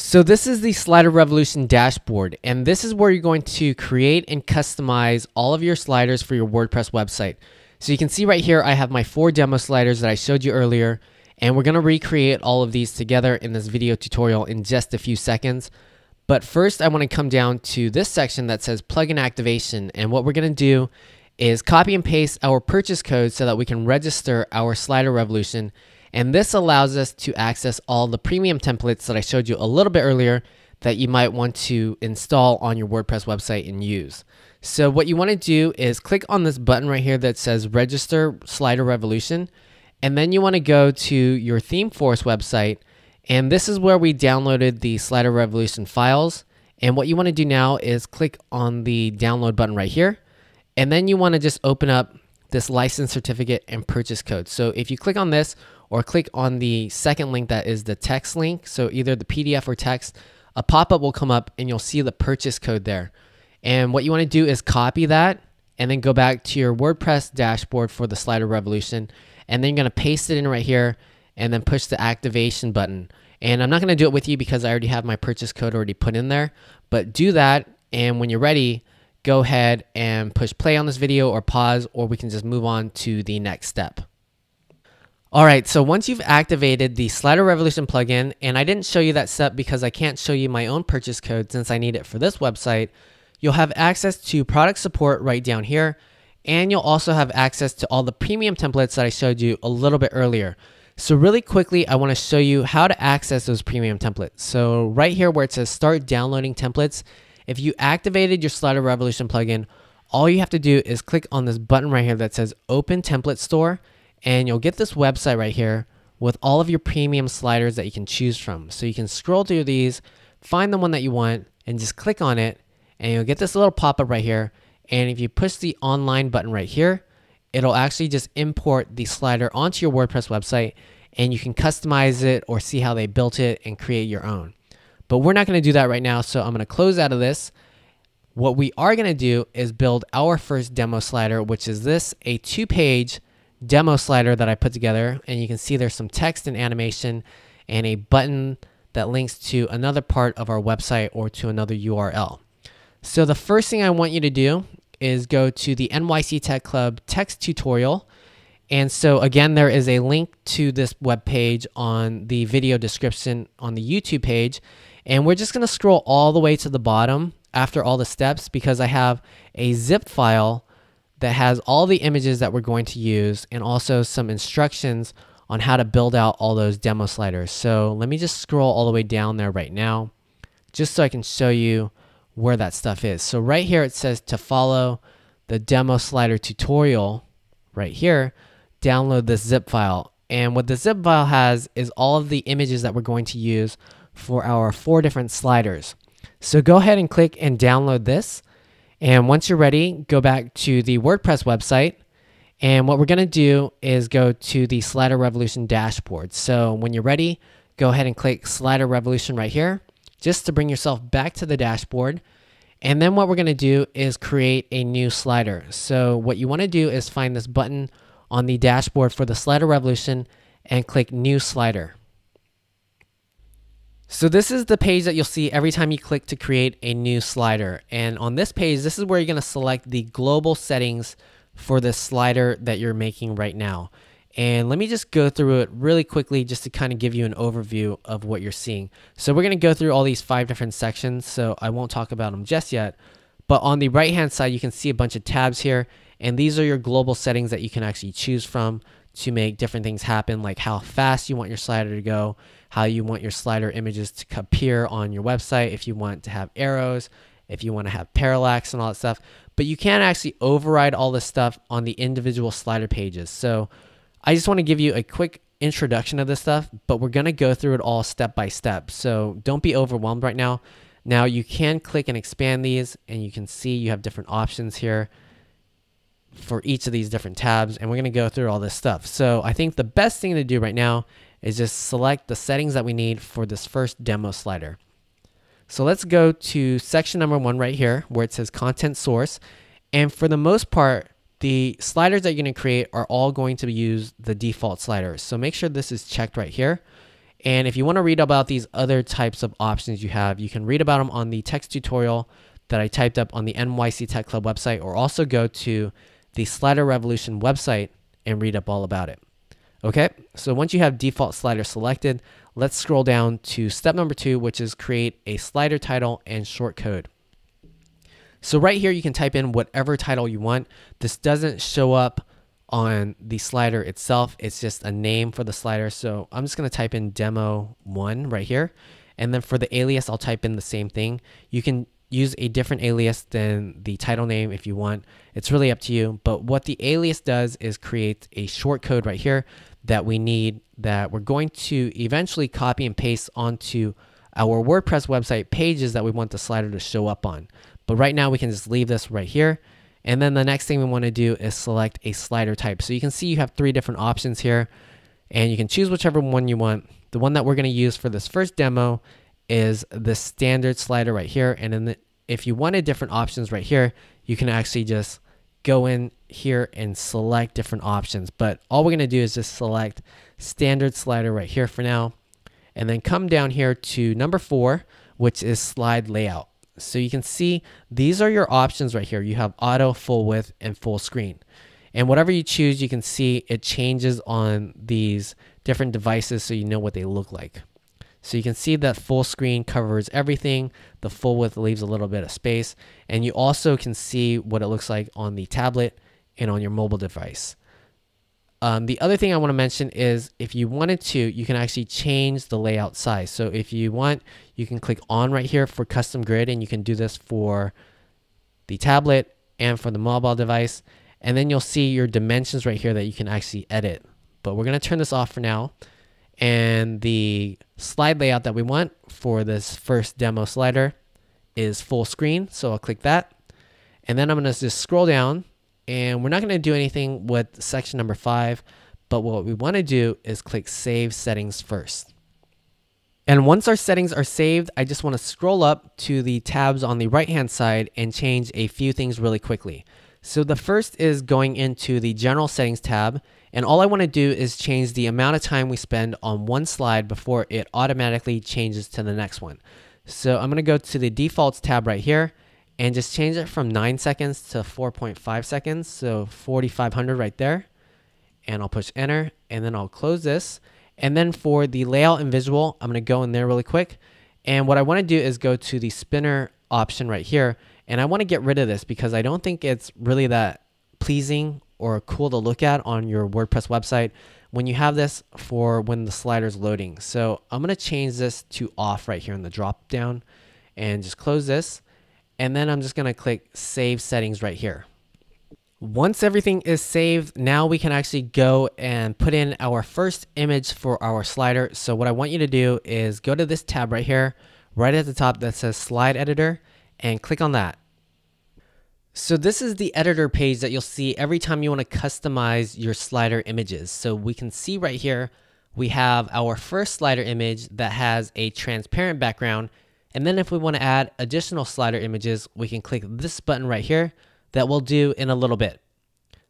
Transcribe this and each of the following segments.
So this is the Slider Revolution dashboard, and this is where you're going to create and customize all of your sliders for your WordPress website. So you can see right here, I have my 4 demo sliders that I showed you earlier, and we're going to recreate all of these together in this video tutorial in just a few seconds. But first, I want to come down to this section that says plugin activation, and what we're going to do is copy and paste our purchase code so that we can register our Slider Revolution. And this allows us to access all the premium templates that I showed you a little bit earlier that you might want to install on your WordPress website and use. So what you want to do is click on this button right here that says Register Slider Revolution. And then you want to go to your ThemeForest website. And this is where we downloaded the Slider Revolution files. And what you want to do now is click on the download button right here. And then you want to just open up this license certificate and purchase code. So if you click on this or click on the second link that is the text link, so either the PDF or text, a pop-up will come up and you'll see the purchase code there. And what you want to do is copy that and then go back to your WordPress dashboard for the Slider Revolution. And then you're going to paste it in right here and then push the activation button. And I'm not going to do it with you because I already have my purchase code already put in there, but do that. And when you're ready, go ahead and push play on this video or pause, or we can just move on to the next step. All right, so once you've activated the Slider Revolution plugin, and I didn't show you that step because I can't show you my own purchase code since I need it for this website, you'll have access to product support right down here, and you'll also have access to all the premium templates that I showed you a little bit earlier. So really quickly, I want to show you how to access those premium templates. So right here where it says start downloading templates, if you activated your Slider Revolution plugin, all you have to do is click on this button right here that says Open Template Store, and you'll get this website right here with all of your premium sliders that you can choose from. So you can scroll through these, find the one that you want, and just click on it, and you'll get this little pop-up right here. And if you push the online button right here, it'll actually just import the slider onto your WordPress website, and you can customize it or see how they built it and create your own. But we're not going to do that right now, so I'm going to close out of this. What we are going to do is build our first demo slider, which is this, a 2-page demo slider that I put together. And you can see there's some text and animation and a button that links to another part of our website or to another URL. So the first thing I want you to do is go to the NYC Tech Club text tutorial. And so again, there is a link to this web page on the video description on the YouTube page. And we're just going to scroll all the way to the bottom after all the steps because I have a zip file that has all the images that we're going to use and also some instructions on how to build out all those demo sliders. So let me just scroll all the way down there right now just so I can show you where that stuff is. So right here it says to follow the demo slider tutorial right here, download this zip file. And what the zip file has is all of the images that we're going to use for our 4 different sliders. So go ahead and click and download this. And once you're ready, go back to the WordPress website. And what we're going to do is go to the Slider Revolution dashboard. So when you're ready, go ahead and click Slider Revolution right here, just to bring yourself back to the dashboard. And then what we're going to do is create a new slider. So what you want to do is find this button on the dashboard for the Slider Revolution and click New Slider. So this is the page that you'll see every time you click to create a new slider. And on this page, this is where you're going to select the global settings for the slider that you're making right now. And let me just go through it really quickly just to kind of give you an overview of what you're seeing. So we're going to go through all these 5 different sections, so I won't talk about them just yet. But on the right-hand side, you can see a bunch of tabs here. And these are your global settings that you can actually choose from to make different things happen, like how fast you want your slider to go, how you want your slider images to appear on your website, if you want to have arrows, if you want to have parallax and all that stuff. But you can actually override all this stuff on the individual slider pages. So I just want to give you a quick introduction of this stuff, but we're going to go through it all step by step. So don't be overwhelmed right now. Now you can click and expand these, and you can see you have different options here for each of these different tabs, and we're going to go through all this stuff. So I think the best thing to do right now is just select the settings that we need for this first demo slider. So let's go to section number 1 right here where it says content source. And for the most part, the sliders that you're going to create are all going to use the default sliders. So make sure this is checked right here. And if you want to read about these other types of options you have, you can read about them on the text tutorial that I typed up on the NYC Tech Club website, or also go to the Slider Revolution website and read up all about it. Okay, so once you have default slider selected, let's scroll down to step number 2, which is create a slider title and short code. So right here, you can type in whatever title you want. This doesn't show up on the slider itself. It's just a name for the slider. So I'm just going to type in demo 1 right here. And then for the alias, I'll type in the same thing. You can use a different alias than the title name if you want. It's really up to you. But what the alias does is create a short code right here that we need, that we're going to eventually copy and paste onto our WordPress website pages that we want the slider to show up on. But right now we can just leave this right here. And then the next thing we want to do is select a slider type. So you can see you have 3 different options here, and you can choose whichever one you want. The one that we're going to use for this first demo is the standard slider right here. And then if you wanted different options right here, you can actually just go in here and select different options. But all we're going to do is just select standard slider right here for now, and then come down here to number 4, which is slide layout. So you can see these are your options right here. You have auto, full width, and full screen. And whatever you choose, you can see it changes on these different devices so you know what they look like. So you can see that full screen covers everything. The full width leaves a little bit of space. And you also can see what it looks like on the tablet and on your mobile device. The other thing I want to mention is if you wanted to, you can actually change the layout size. So if you want, you can click on right here for custom grid, and you can do this for the tablet and for the mobile device. And then you'll see your dimensions right here that you can actually edit. But we're going to turn this off for now. And the slide layout that we want for this first demo slider is full screen. So I'll click that. And then I'm going to just scroll down. And we're not going to do anything with section number 5, but what we want to do is click Save Settings first. And once our settings are saved, I just want to scroll up to the tabs on the right-hand side and change a few things really quickly. So the first is going into the General Settings tab, and all I want to do is change the amount of time we spend on one slide before it automatically changes to the next one. So I'm going to go to the Defaults tab right here, and just change it from 9 seconds to 4.5 seconds. So 4,500 right there. And I'll push enter, and then I'll close this. And then for the layout and visual, I'm gonna go in there really quick. And what I wanna do is go to the spinner option right here. And I wanna get rid of this because I don't think it's really that pleasing or cool to look at on your WordPress website when you have this for when the slider's loading. So I'm gonna change this to off right here in the drop down and just close this. And then I'm just going to click Save Settings right here. Once everything is saved, now we can actually go and put in our first image for our slider. So what I want you to do is go to this tab right here, right at the top that says Slide Editor, and click on that. So this is the editor page that you'll see every time you want to customize your slider images. So we can see right here, we have our first slider image that has a transparent background. And then if we want to add additional slider images, we can click this button right here that we'll do in a little bit.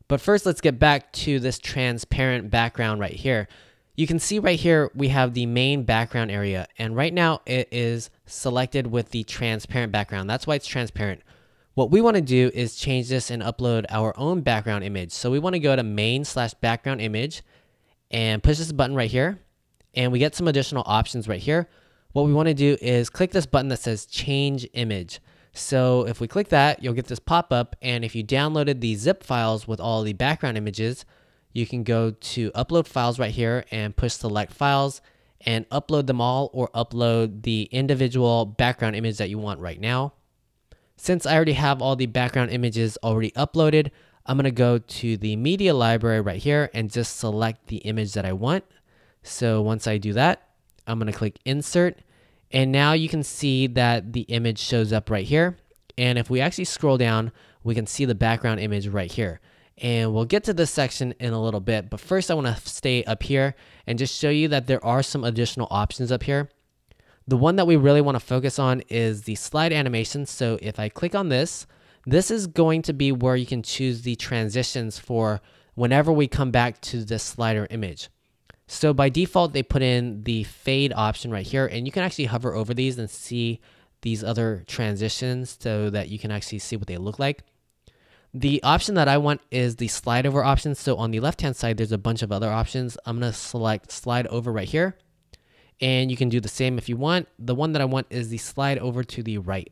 But first, let's get back to this transparent background right here. You can see right here, we have the main background area. And right now it is selected with the transparent background. That's why it's transparent. What we want to do is change this and upload our own background image. So we want to go to main/background image and push this button right here. And we get some additional options right here. What we want to do is click this button that says Change Image. So if we click that, you'll get this pop-up, and if you downloaded the zip files with all the background images, you can go to Upload Files right here and push Select Files and upload them all, or upload the individual background image that you want right now. Since I already have all the background images already uploaded, I'm going to go to the Media Library right here and just select the image that I want. So once I do that, I'm going to click Insert, and now you can see that the image shows up right here. And if we actually scroll down, we can see the background image right here. And we'll get to this section in a little bit, but first I want to stay up here and just show you that there are some additional options up here. The one that we really want to focus on is the slide animation. So if I click on this, this is going to be where you can choose the transitions for whenever we come back to this slider image. So by default, they put in the fade option right here, and you can actually hover over these and see these other transitions so that you can actually see what they look like. The option that I want is the slide over option. So on the left hand side, there's a bunch of other options. I'm going to select slide over right here, and you can do the same if you want. The one that I want is the slide over to the right.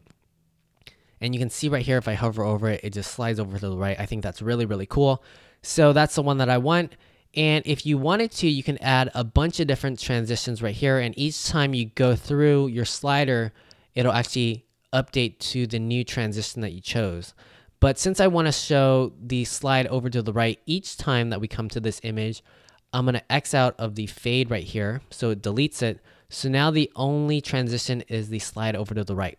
And you can see right here, if I hover over it, it just slides over to the right. I think that's really, really cool. So that's the one that I want. And if you wanted to, you can add a bunch of different transitions right here. And each time you go through your slider, it'll actually update to the new transition that you chose. But since I want to show the slide over to the right each time that we come to this image, I'm going to X out of the fade right here. So it deletes it. So now the only transition is the slide over to the right.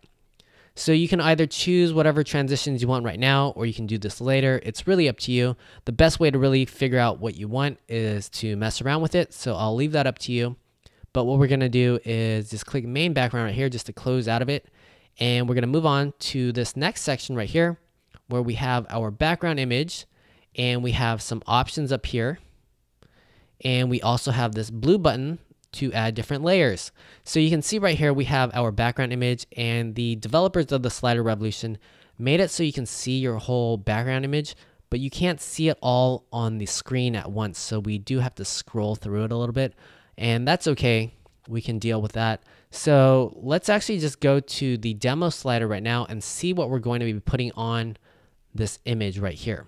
So you can either choose whatever transitions you want right now, or you can do this later. It's really up to you. The best way to really figure out what you want is to mess around with it. So I'll leave that up to you. But what we're going to do is just click main background right here just to close out of it. And we're going to move on to this next section right here, where we have our background image, and we have some options up here. And we also have this blue button to add different layers. So you can see right here we have our background image, and the developers of the Slider Revolution made it so you can see your whole background image, but you can't see it all on the screen at once. So we do have to scroll through it a little bit, and that's okay. We can deal with that. So let's actually just go to the demo slider right now and see what we're going to be putting on this image right here.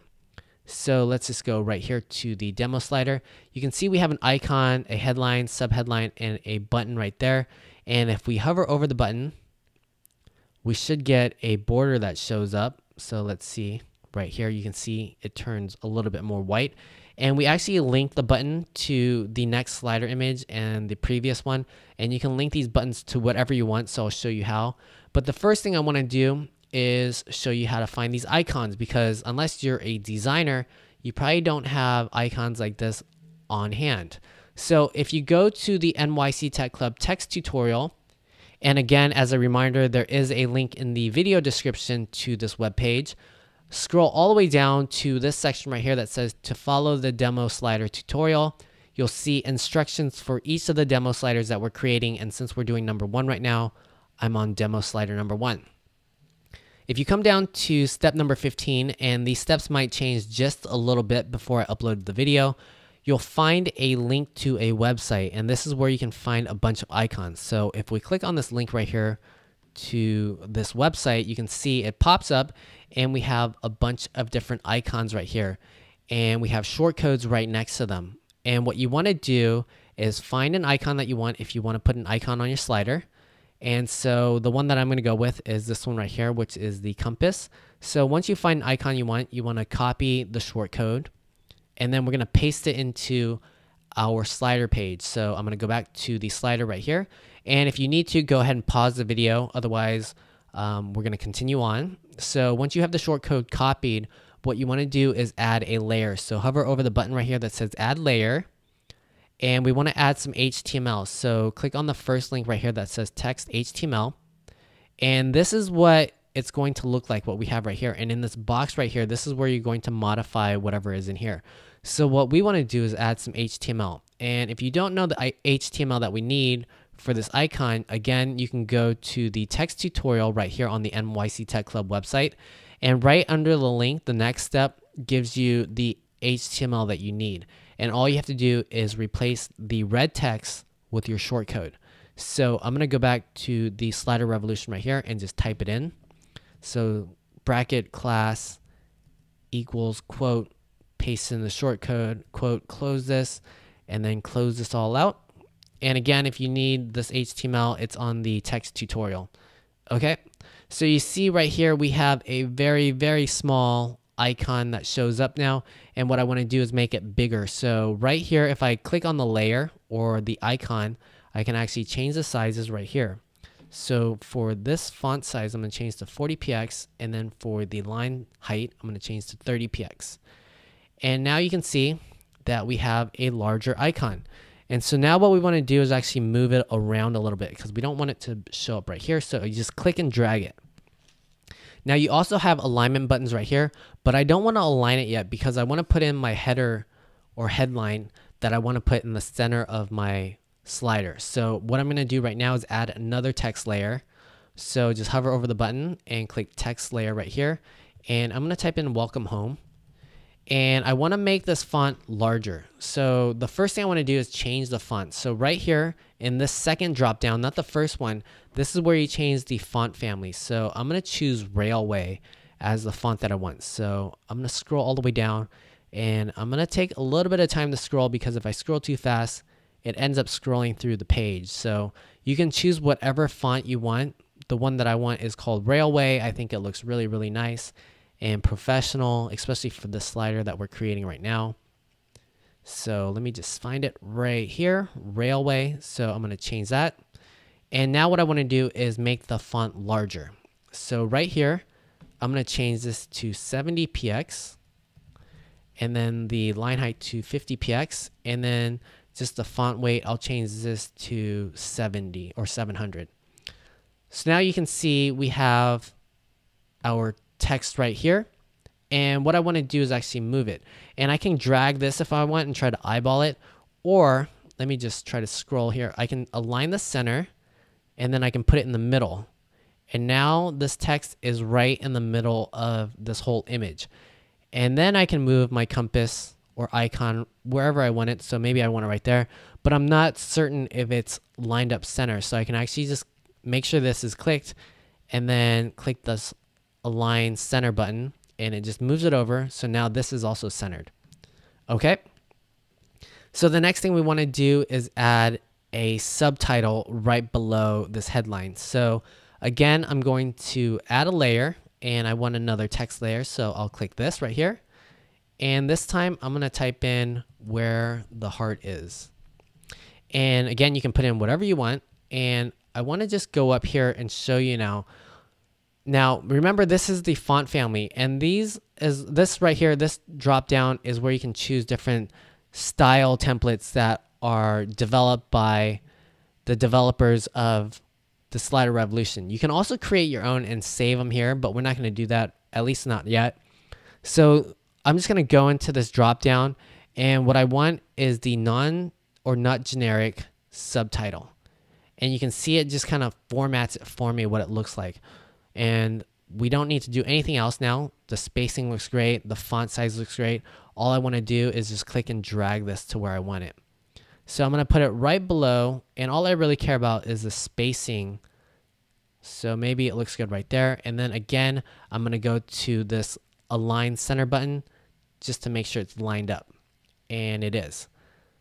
So let's just go right here to the demo slider. You can see we have an icon, a headline, subheadline, and a button right there. And if we hover over the button, we should get a border that shows up. So let's see right here. You can see it turns a little bit more white. And we actually link the button to the next slider image and the previous one. And you can link these buttons to whatever you want. So I'll show you how. But the first thing I want to do is show you how to find these icons, because unless you're a designer, you probably don't have icons like this on hand. So if you go to the NYC Tech Club text tutorial, and again, as a reminder, there is a link in the video description to this web page, scroll all the way down to this section right here that says to follow the demo slider tutorial. You'll see instructions for each of the demo sliders that we're creating, and since we're doing number 1 right now, I'm on demo slider number 1. If you come down to step number 15, and these steps might change just a little bit before I upload the video, you'll find a link to a website, and this is where you can find a bunch of icons. So if we click on this link right here to this website, you can see it pops up, and we have a bunch of different icons right here, and we have shortcodes right next to them. And what you want to do is find an icon that you want if you want to put an icon on your slider. And so the one that I'm going to go with is this one right here, which is the compass. So once you find an icon you want to copy the shortcode, and then we're going to paste it into our slider page. So I'm going to go back to the slider right here. And if you need to, go ahead and pause the video. Otherwise, we're going to continue on. So once you have the shortcode copied, what you want to do is add a layer. So hover over the button right here that says add layer. And we want to add some HTML. So click on the first link right here that says text HTML. And this is what it's going to look like, what we have right here. And in this box right here, this is where you're going to modify whatever is in here. So what we want to do is add some HTML. And if you don't know the HTML that we need for this icon, again, you can go to the text tutorial right here on the NYC Tech Club website. And right under the link, the next step gives you the HTML that you need. And all you have to do is replace the red text with your shortcode. So I'm going to go back to the Slider Revolution right here and just type it in. So bracket class equals quote, paste in the shortcode, quote, close this, and then close this all out. And again, if you need this HTML, it's on the text tutorial. Okay, so you see right here, we have a very, very small icon that shows up now. And what I want to do is make it bigger. So right here, if I click on the layer or the icon, I can actually change the sizes right here. So for this font size, I'm going to change to 40px. And then for the line height, I'm going to change to 30px. And now you can see that we have a larger icon. And so now what we want to do is actually move it around a little bit because we don't want it to show up right here. So you just click and drag it. Now you also have alignment buttons right here, but I don't want to align it yet because I want to put in my header or headline that I want to put in the center of my slider. So what I'm going to do right now is add another text layer. So just hover over the button and click text layer right here. And I'm going to type in welcome home. And I want to make this font larger. So the first thing I want to do is change the font. So right here in this second drop down, not the first one, this is where you change the font family. So I'm going to choose Railway as the font that I want. So I'm going to scroll all the way down, and I'm going to take a little bit of time to scroll, because if I scroll too fast, it ends up scrolling through the page. So you can choose whatever font you want. The one that I want is called Railway. I think it looks really, really nice and professional, especially for the slider that we're creating right now. So let me just find it right here, Railway. So I'm going to change that. And now what I want to do is make the font larger. So right here, I'm going to change this to 70px, and then the line height to 50px, and then just the font weight, I'll change this to 70 or 700. So now you can see we have our text right here. And what I want to do is actually move it. And I can drag this if I want and try to eyeball it. Or let me just try to scroll here. I can align the center, and then I can put it in the middle. And now this text is right in the middle of this whole image. And then I can move my compass or icon wherever I want it. So maybe I want it right there, but I'm not certain if it's lined up center. So I can actually just make sure this is clicked, and then click this align center button, and it just moves it over. So now this is also centered. Okay. So the next thing we want to do is add a subtitle right below this headline. So again, I'm going to add a layer, and I want another text layer. So I'll click this right here. And this time I'm going to type in where the heart is. And again, you can put in whatever you want. And I want to just go up here and show you now. Now, remember, this is the font family, and this right here, this drop down is where you can choose different style templates that are developed by the developers of the Slider Revolution. You can also create your own and save them here, but we're not going to do that, at least not yet. So I'm just going to go into this drop down, and what I want is the non or not generic subtitle. And you can see it just kind of formats it for me what it looks like. And we don't need to do anything else now. The spacing looks great. The font size looks great. All I want to do is just click and drag this to where I want it. So I'm going to put it right below, and all I really care about is the spacing. So maybe it looks good right there. And then again, I'm going to go to this align center button just to make sure it's lined up. And it is.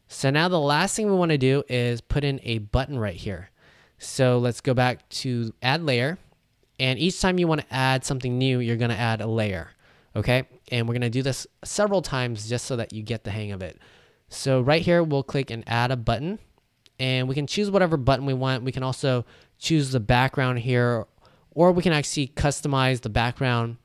So now the last thing we want to do is put in a button right here. So let's go back to add layer. And each time you want to add something new, you're going to add a layer. Okay. And we're going to do this several times just so that you get the hang of it. So right here, we'll click and add a button, and we can choose whatever button we want. We can also choose the background here, or we can actually customize the background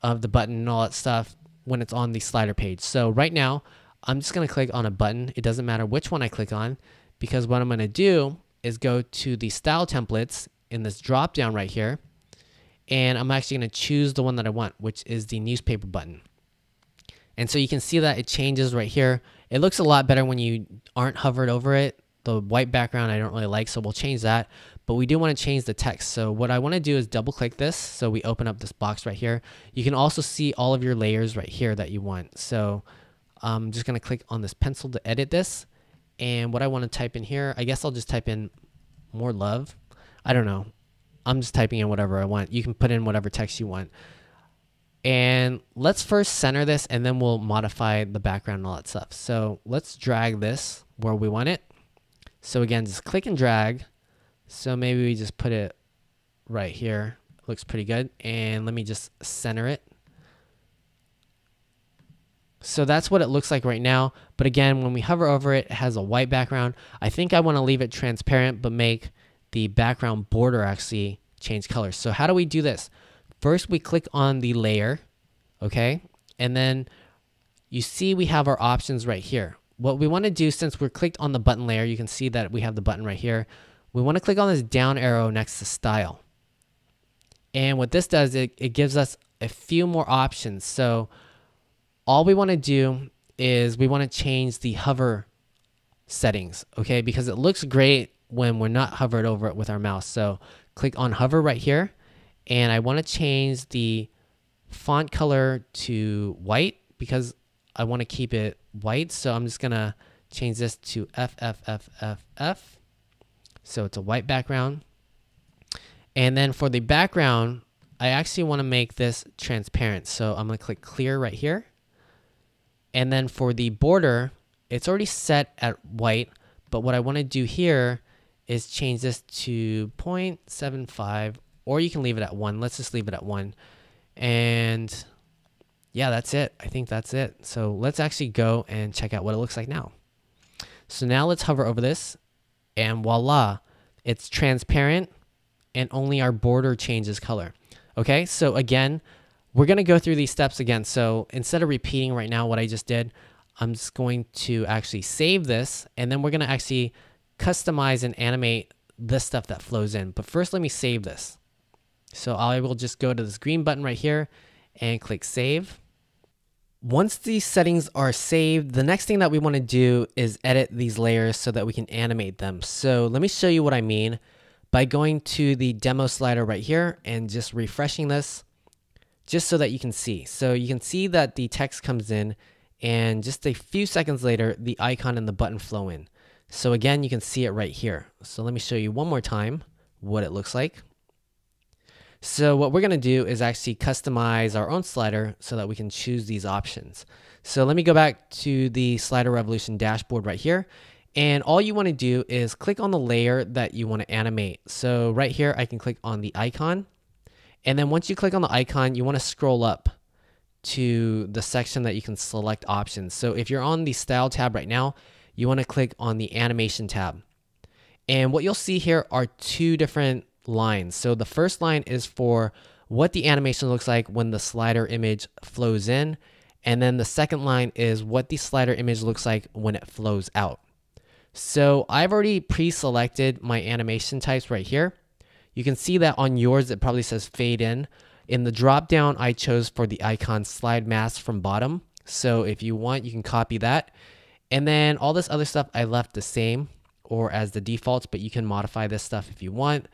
of the button and all that stuff when it's on the slider page. So right now, I'm just going to click on a button. It doesn't matter which one I click on, because what I'm going to do is go to the style templates in this drop down right here. And I'm actually going to choose the one that I want, which is the newspaper button. And so you can see that it changes right here. It looks a lot better when you aren't hovered over it. The white background I don't really like, so we'll change that. But we do want to change the text. So what I want to do is double click this. So we open up this box right here. You can also see all of your layers right here that you want. So I'm just going to click on this pencil to edit this. And what I want to type in here, I guess I'll just type in more love. I don't know. I'm just typing in whatever I want. You can put in whatever text you want. And let's first center this, and then we'll modify the background and all that stuff. So let's drag this where we want it. So again, just click and drag. So maybe we just put it right here. Looks pretty good. And let me just center it. So that's what it looks like right now. But again, when we hover over it, it has a white background. I think I want to leave it transparent, but make the background border actually change colors. So how do we do this? First, we click on the layer, okay? And then you see we have our options right here. What we want to do, since we're clicked on the button layer, you can see that we have the button right here. We want to click on this down arrow next to style. And what this does, it gives us a few more options. So all we want to do is we want to change the hover settings, okay? Because it looks great when we're not hovered over it with our mouse. So click on hover right here, and I want to change the font color to white because I want to keep it white. So I'm just gonna change this to FFFFF. So it's a white background. And then for the background, I actually want to make this transparent. So I'm gonna click clear right here. And then for the border, it's already set at white, but what I want to do here is change this to 0.75, or you can leave it at 1. Let's just leave it at 1. And yeah, that's it. I think that's it. So let's actually go and check out what it looks like now. So now let's hover over this, and voila, it's transparent and only our border changes color. Okay, so again, we're going to go through these steps again. So instead of repeating right now what I just did, I'm just going to actually save this, and then we're going to actually customize and animate this stuff that flows in. But first, let me save this. So I will just go to this green button right here and click save. Once these settings are saved, the next thing that we want to do is edit these layers so that we can animate them. So let me show you what I mean by going to the demo slider right here and just refreshing this just so that you can see. So you can see that the text comes in, and just a few seconds later, the icon and the button flow in. So again, you can see it right here. So let me show you one more time what it looks like. So what we're going to do is actually customize our own slider so that we can choose these options. So let me go back to the Slider Revolution dashboard right here. And all you want to do is click on the layer that you want to animate. So right here, I can click on the icon. And then once you click on the icon, you want to scroll up to the section that you can select options. So if you're on the Style tab right now, you want to click on the Animation tab. And what you'll see here are two different lines. So the first line is for what the animation looks like when the slider image flows in. And then the second line is what the slider image looks like when it flows out. So I've already pre-selected my animation types right here. You can see that on yours, it probably says fade in. In the drop down, I chose for the icon slide mask from bottom. So if you want, you can copy that. And then all this other stuff I left the same or as the defaults, but you can modify this stuff if you want.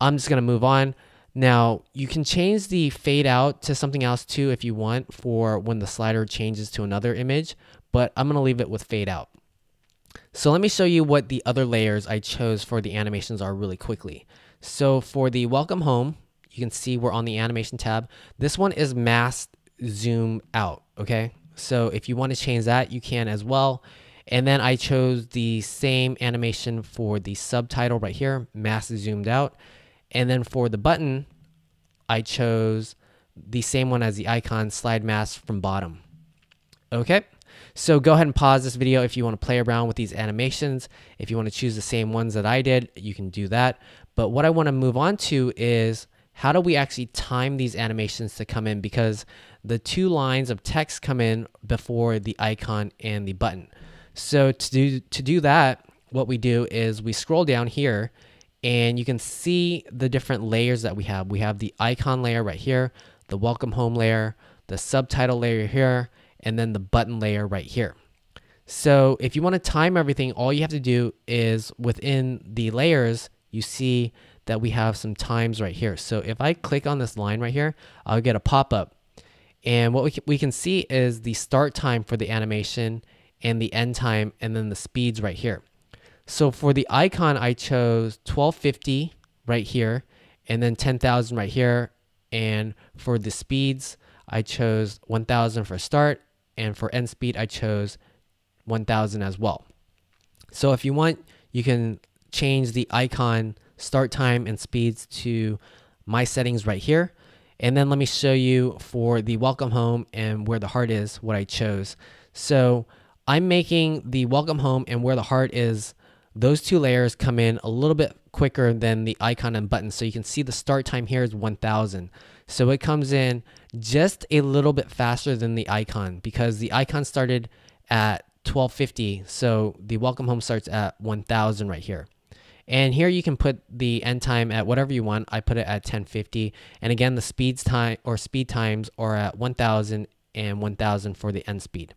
I'm just going to move on. Now, you can change the fade out to something else too if you want for when the slider changes to another image, but I'm going to leave it with fade out. So let me show you what the other layers I chose for the animations are really quickly. So for the welcome home, you can see we're on the animation tab. This one is masked zoom out, okay? So if you want to change that, you can as well. And then I chose the same animation for the subtitle right here, masked zoomed out. And then for the button, I chose the same one as the icon, slide mask from bottom. Okay, so go ahead and pause this video if you want to play around with these animations. If you want to choose the same ones that I did, you can do that. But what I want to move on to is how do we actually time these animations to come in, because the two lines of text come in before the icon and the button. So to do that, what we do is we scroll down here, and you can see the different layers that we have. We have the icon layer right here, the welcome home layer, the subtitle layer here, and then the button layer right here. So if you want to time everything, all you have to do is within the layers, you see that we have some times right here. So if I click on this line right here, I'll get a pop-up. And what we can see is the start time for the animation and the end time, and then the speeds right here. So for the icon, I chose 1250 right here, and then 10,000 right here. And for the speeds, I chose 1000 for start, and for end speed, I chose 1000 as well. So if you want, you can change the icon start time and speeds to my settings right here. And then let me show you for the welcome home and where the heart is, what I chose. So I'm making the welcome home and where the heart is, those two layers come in a little bit quicker than the icon and button. So you can see the start time here is 1000. So it comes in just a little bit faster than the icon, because the icon started at 1250. So the welcome home starts at 1000 right here. And here you can put the end time at whatever you want. I put it at 1050. And again, the speed times are at 1000 and 1000 for the end speed.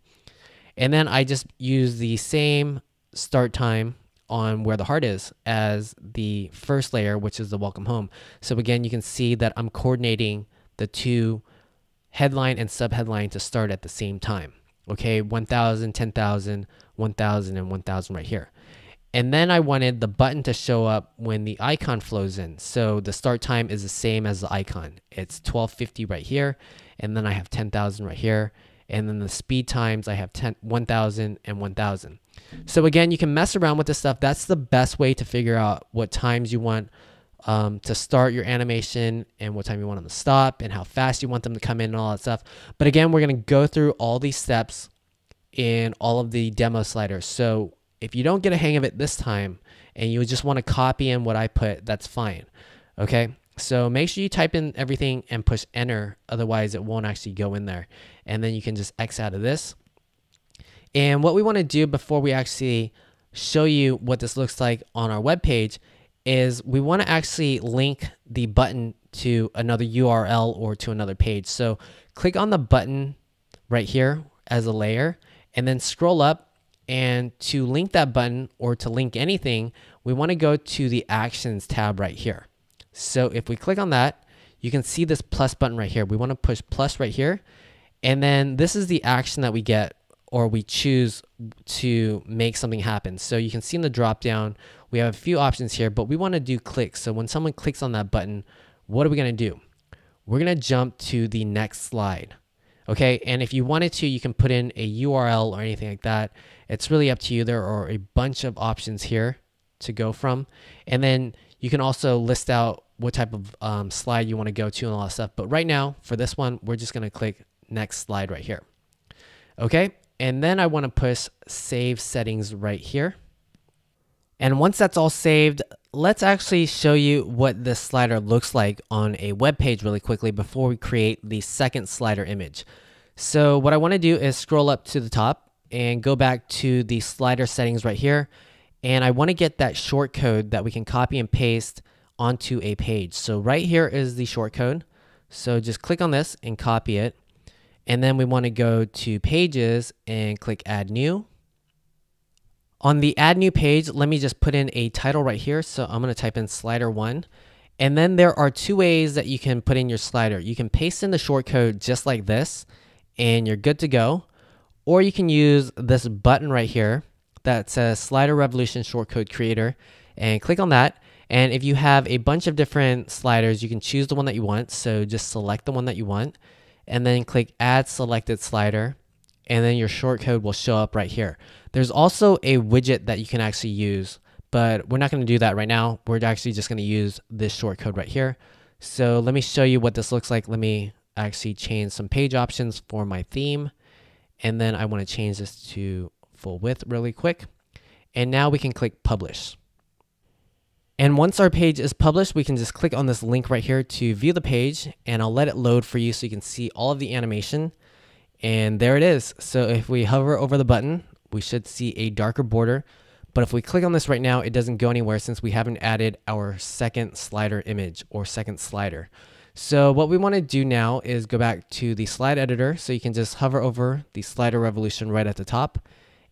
And then I just use the same start time on where the heart is as the first layer, which is the welcome home. So again, you can see that I'm coordinating the two headline and subheadline to start at the same time. Okay, 1,000, 10,000, 1,000, and 1,000 right here. And then I wanted the button to show up when the icon flows in. So the start time is the same as the icon. It's 1250 right here, and then I have 10,000 right here. And then the speed times, I have 1,000 and 1,000. So again, you can mess around with this stuff. That's the best way to figure out what times you want to start your animation and what time you want them to stop and how fast you want them to come in and all that stuff. But again, we're going to go through all these steps in all of the demo sliders. So if you don't get a hang of it this time and you just want to copy in what I put, that's fine. Okay. So make sure you type in everything and push enter. Otherwise it won't actually go in there. And then you can just X out of this. And what we want to do before we actually show you what this looks like on our web page is we want to actually link the button to another URL or to another page. So click on the button right here as a layer and then scroll up, and to link that button or to link anything, we want to go to the actions tab right here. So if we click on that, you can see this plus button right here. We want to push plus right here. And then this is the action that we get or we choose to make something happen. So you can see in the drop down, we have a few options here, but we want to do clicks. So when someone clicks on that button, what are we going to do? We're going to jump to the next slide. Okay, and if you wanted to, you can put in a URL or anything like that. It's really up to you. There are a bunch of options here to go from. And then you can also list out what type of slide you want to go to and all that stuff. But right now, for this one, we're just going to click next slide right here. Okay, and then I want to push save settings right here. And once that's all saved, let's actually show you what this slider looks like on a web page really quickly before we create the second slider image. So what I want to do is scroll up to the top and go back to the slider settings right here. And I want to get that short code that we can copy and paste onto a page. So right here is the short code. So just click on this and copy it. And then we want to go to pages and click add new. On the add new page, let me just put in a title right here. So I'm going to type in slider 1. And then there are two ways that you can put in your slider. You can paste in the short code just like this and you're good to go. Or you can use this button right here that says Slider Revolution Shortcode Creator and click on that. And if you have a bunch of different sliders, you can choose the one that you want. So just select the one that you want and then click add selected slider. And then your shortcode will show up right here. There's also a widget that you can actually use, but we're not going to do that right now. We're actually just going to use this shortcode right here. So let me show you what this looks like. Let me actually change some page options for my theme. And then I want to change this to full width really quick. And now we can click publish. And once our page is published, we can just click on this link right here to view the page, and I'll let it load for you so you can see all of the animation. And there it is. So if we hover over the button, we should see a darker border. But if we click on this right now, it doesn't go anywhere since we haven't added our second slider image or second slider. So what we want to do now is go back to the slide editor. So you can just hover over the Slider Revolution right at the top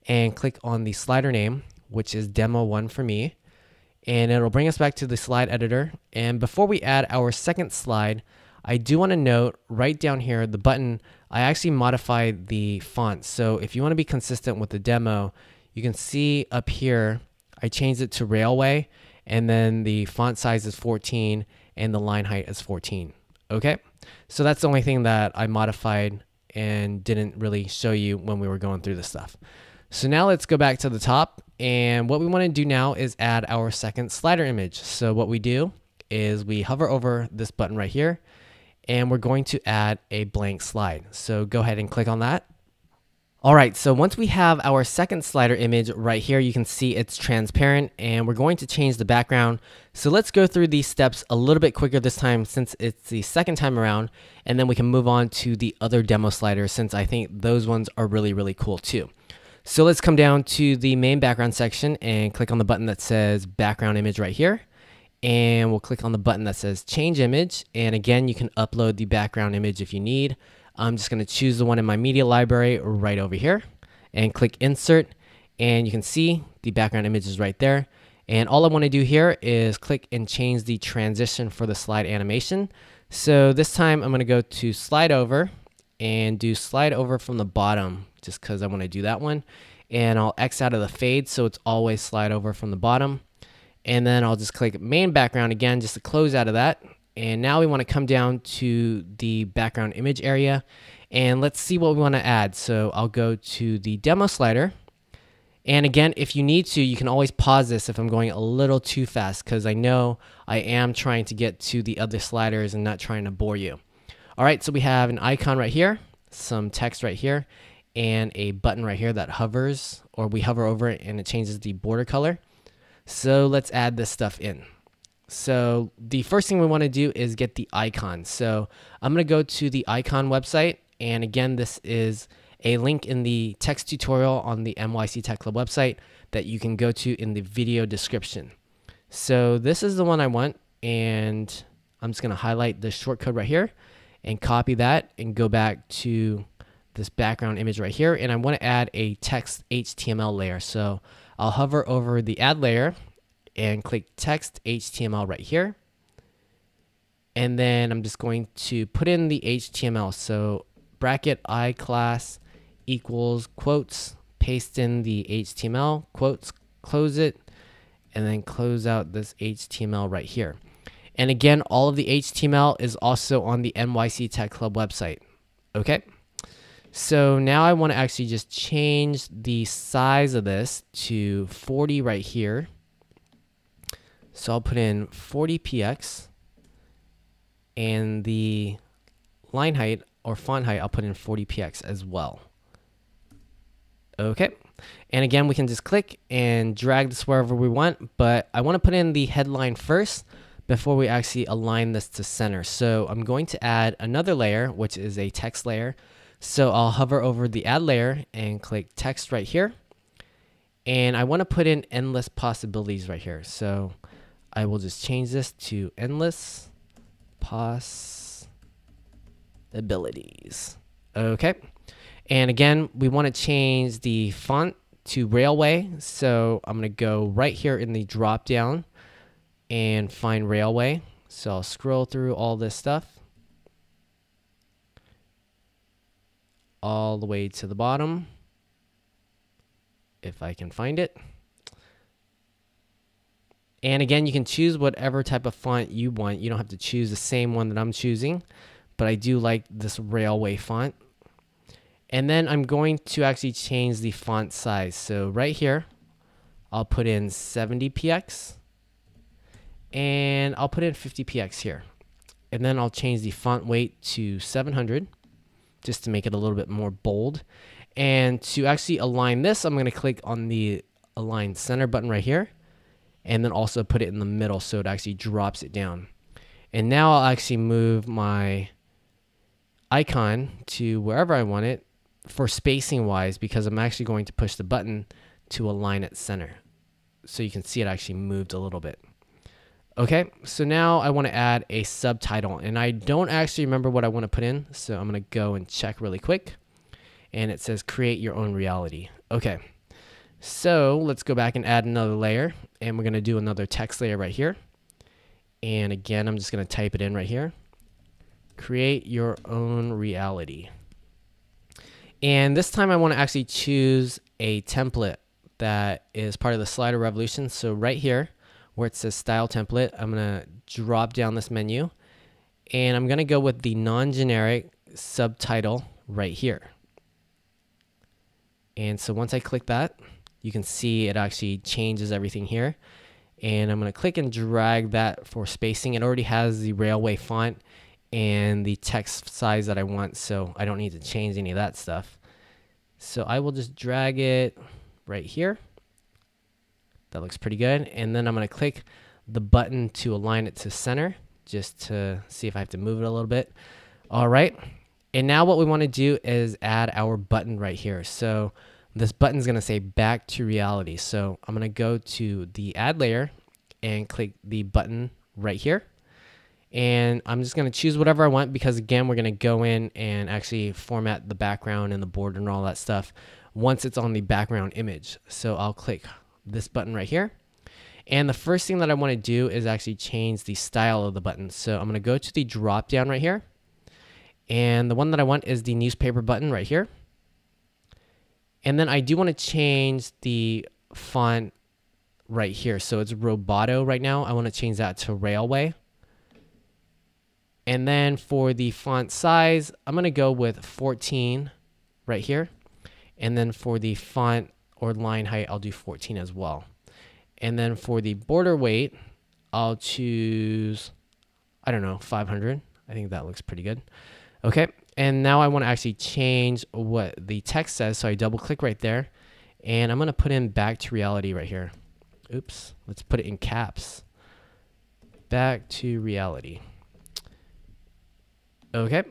and click on the slider name, which is Demo 1 for me. And it'll bring us back to the slide editor. And before we add our second slide, I do want to note right down here, the button, I actually modified the font. So if you want to be consistent with the demo, you can see up here, I changed it to Railway, and then the font size is 14 and the line height is 14. Okay, so that's the only thing that I modified and didn't really show you when we were going through this stuff. So now let's go back to the top, and what we want to do now is add our second slider image. So what we do is we hover over this button right here, and we're going to add a blank slide. So go ahead and click on that. All right, so once we have our second slider image right here, you can see it's transparent, and we're going to change the background. So let's go through these steps a little bit quicker this time since it's the second time around, and then we can move on to the other demo sliders since I think those ones are really, really cool too. So let's come down to the main background section and click on the button that says background image right here. And we'll click on the button that says change image. And again, you can upload the background image if you need. I'm just going to choose the one in my media library right over here and click insert. And you can see the background image is right there. And all I want to do here is click and change the transition for the slide animation. So this time I'm going to go to slide over and do slide over from the bottom, just because I want to do that one. And I'll X out of the fade so it's always slide over from the bottom. And then I'll just click main background again just to close out of that. And now we want to come down to the background image area and let's see what we want to add. So I'll go to the demo slider. And again, if you need to, you can always pause this if I'm going a little too fast, because I know I am trying to get to the other sliders and not trying to bore you. All right, so we have an icon right here, some text right here, and a button right here that hovers, or we hover over it and it changes the border color. So let's add this stuff in. So the first thing we want to do is get the icon. So I'm going to go to the icon website. And again, this is a link in the text tutorial on the NYC Tech Club website that you can go to in the video description. So this is the one I want, and I'm just going to highlight the shortcode right here and copy that and go back to this background image right here. And I want to add a text HTML layer. So I'll hover over the add layer and click text HTML right here. And then I'm just going to put in the HTML. So bracket I class equals quotes, paste in the HTML, quotes, close it, and then close out this HTML right here. And again, all of the HTML is also on the NYC Tech Club website. Okay. So now I want to actually just change the size of this to 40 right here. So I'll put in 40px, and the line height or font height, I'll put in 40px as well. Okay. And again, we can just click and drag this wherever we want, but I want to put in the headline first before we actually align this to center. So I'm going to add another layer, which is a text layer. So I'll hover over the add layer and click text right here. And I want to put in endless possibilities right here. So I will just change this to endless possibilities. Okay. And again, we want to change the font to Railway. So I'm going to go right here in the drop down and find Railway. So I'll scroll through all this stuff all the way to the bottom, if I can find it. And again, you can choose whatever type of font you want. You don't have to choose the same one that I'm choosing, but I do like this Railway font. And then I'm going to actually change the font size. So right here, I'll put in 70px, and I'll put in 50px here. And then I'll change the font weight to 700, just to make it a little bit more bold. And to actually align this, I'm going to click on the Align Center button right here, and then also put it in the middle so it actually drops it down. And now I'll actually move my icon to wherever I want it for spacing wise, because I'm actually going to push the button to align it center. So you can see it actually moved a little bit. Okay, so now I want to add a subtitle, and I don't actually remember what I want to put in, so I'm going to go and check really quick. And it says create your own reality. Okay, so let's go back and add another layer, and we're going to do another text layer right here. And again, I'm just going to type it in right here. Create your own reality. And this time I want to actually choose a template that is part of the slider revolution. So right here, where it says style template, I'm going to drop down this menu, and I'm going to go with the non-generic subtitle right here. And so once I click that, you can see it actually changes everything here. And I'm going to click and drag that for spacing. It already has the Railway font and the text size that I want, so I don't need to change any of that stuff. So I will just drag it right here. That looks pretty good. And then I'm going to click the button to align it to center, just to see if I have to move it a little bit. All right. And now what we want to do is add our button right here. So this button is going to say back to reality. So I'm going to go to the add layer and click the button right here. And I'm just going to choose whatever I want, because again, we're going to go in and actually format the background and the border and all that stuff once it's on the background image. So I'll click this button right here. And the first thing that I want to do is actually change the style of the button. So I'm going to go to the drop down right here. And the one that I want is the newspaper button right here. And then I do want to change the font right here. So it's Roboto right now. I want to change that to Railway. And then for the font size, I'm going to go with 14 right here. And then for the font or line height, I'll do 14 as well. And then for the border weight, I'll choose, I don't know, 500. I think that looks pretty good. Okay. And now I want to actually change what the text says. So I double click right there. And I'm going to put in back to reality right here. Oops. Let's put it in caps. Back to reality. Okay.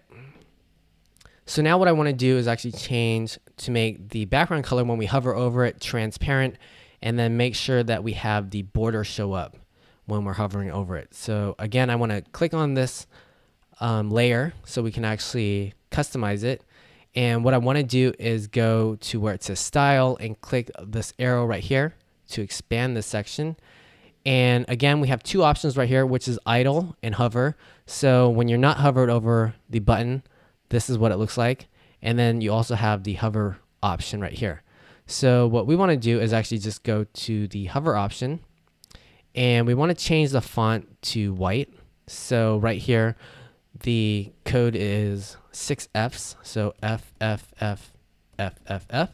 So now what I want to do is actually change to make the background color when we hover over it transparent, and then make sure that we have the border show up when we're hovering over it. So again, I want to click on this layer so we can actually customize it. And what I want to do is go to where it says style and click this arrow right here to expand this section. And again, we have two options right here, which is idle and hover. So when you're not hovered over the button, this is what it looks like. And then you also have the hover option right here. So what we want to do is actually just go to the hover option, and we want to change the font to white. So right here, the code is 6 Fs. So F, F, F, F, F, F.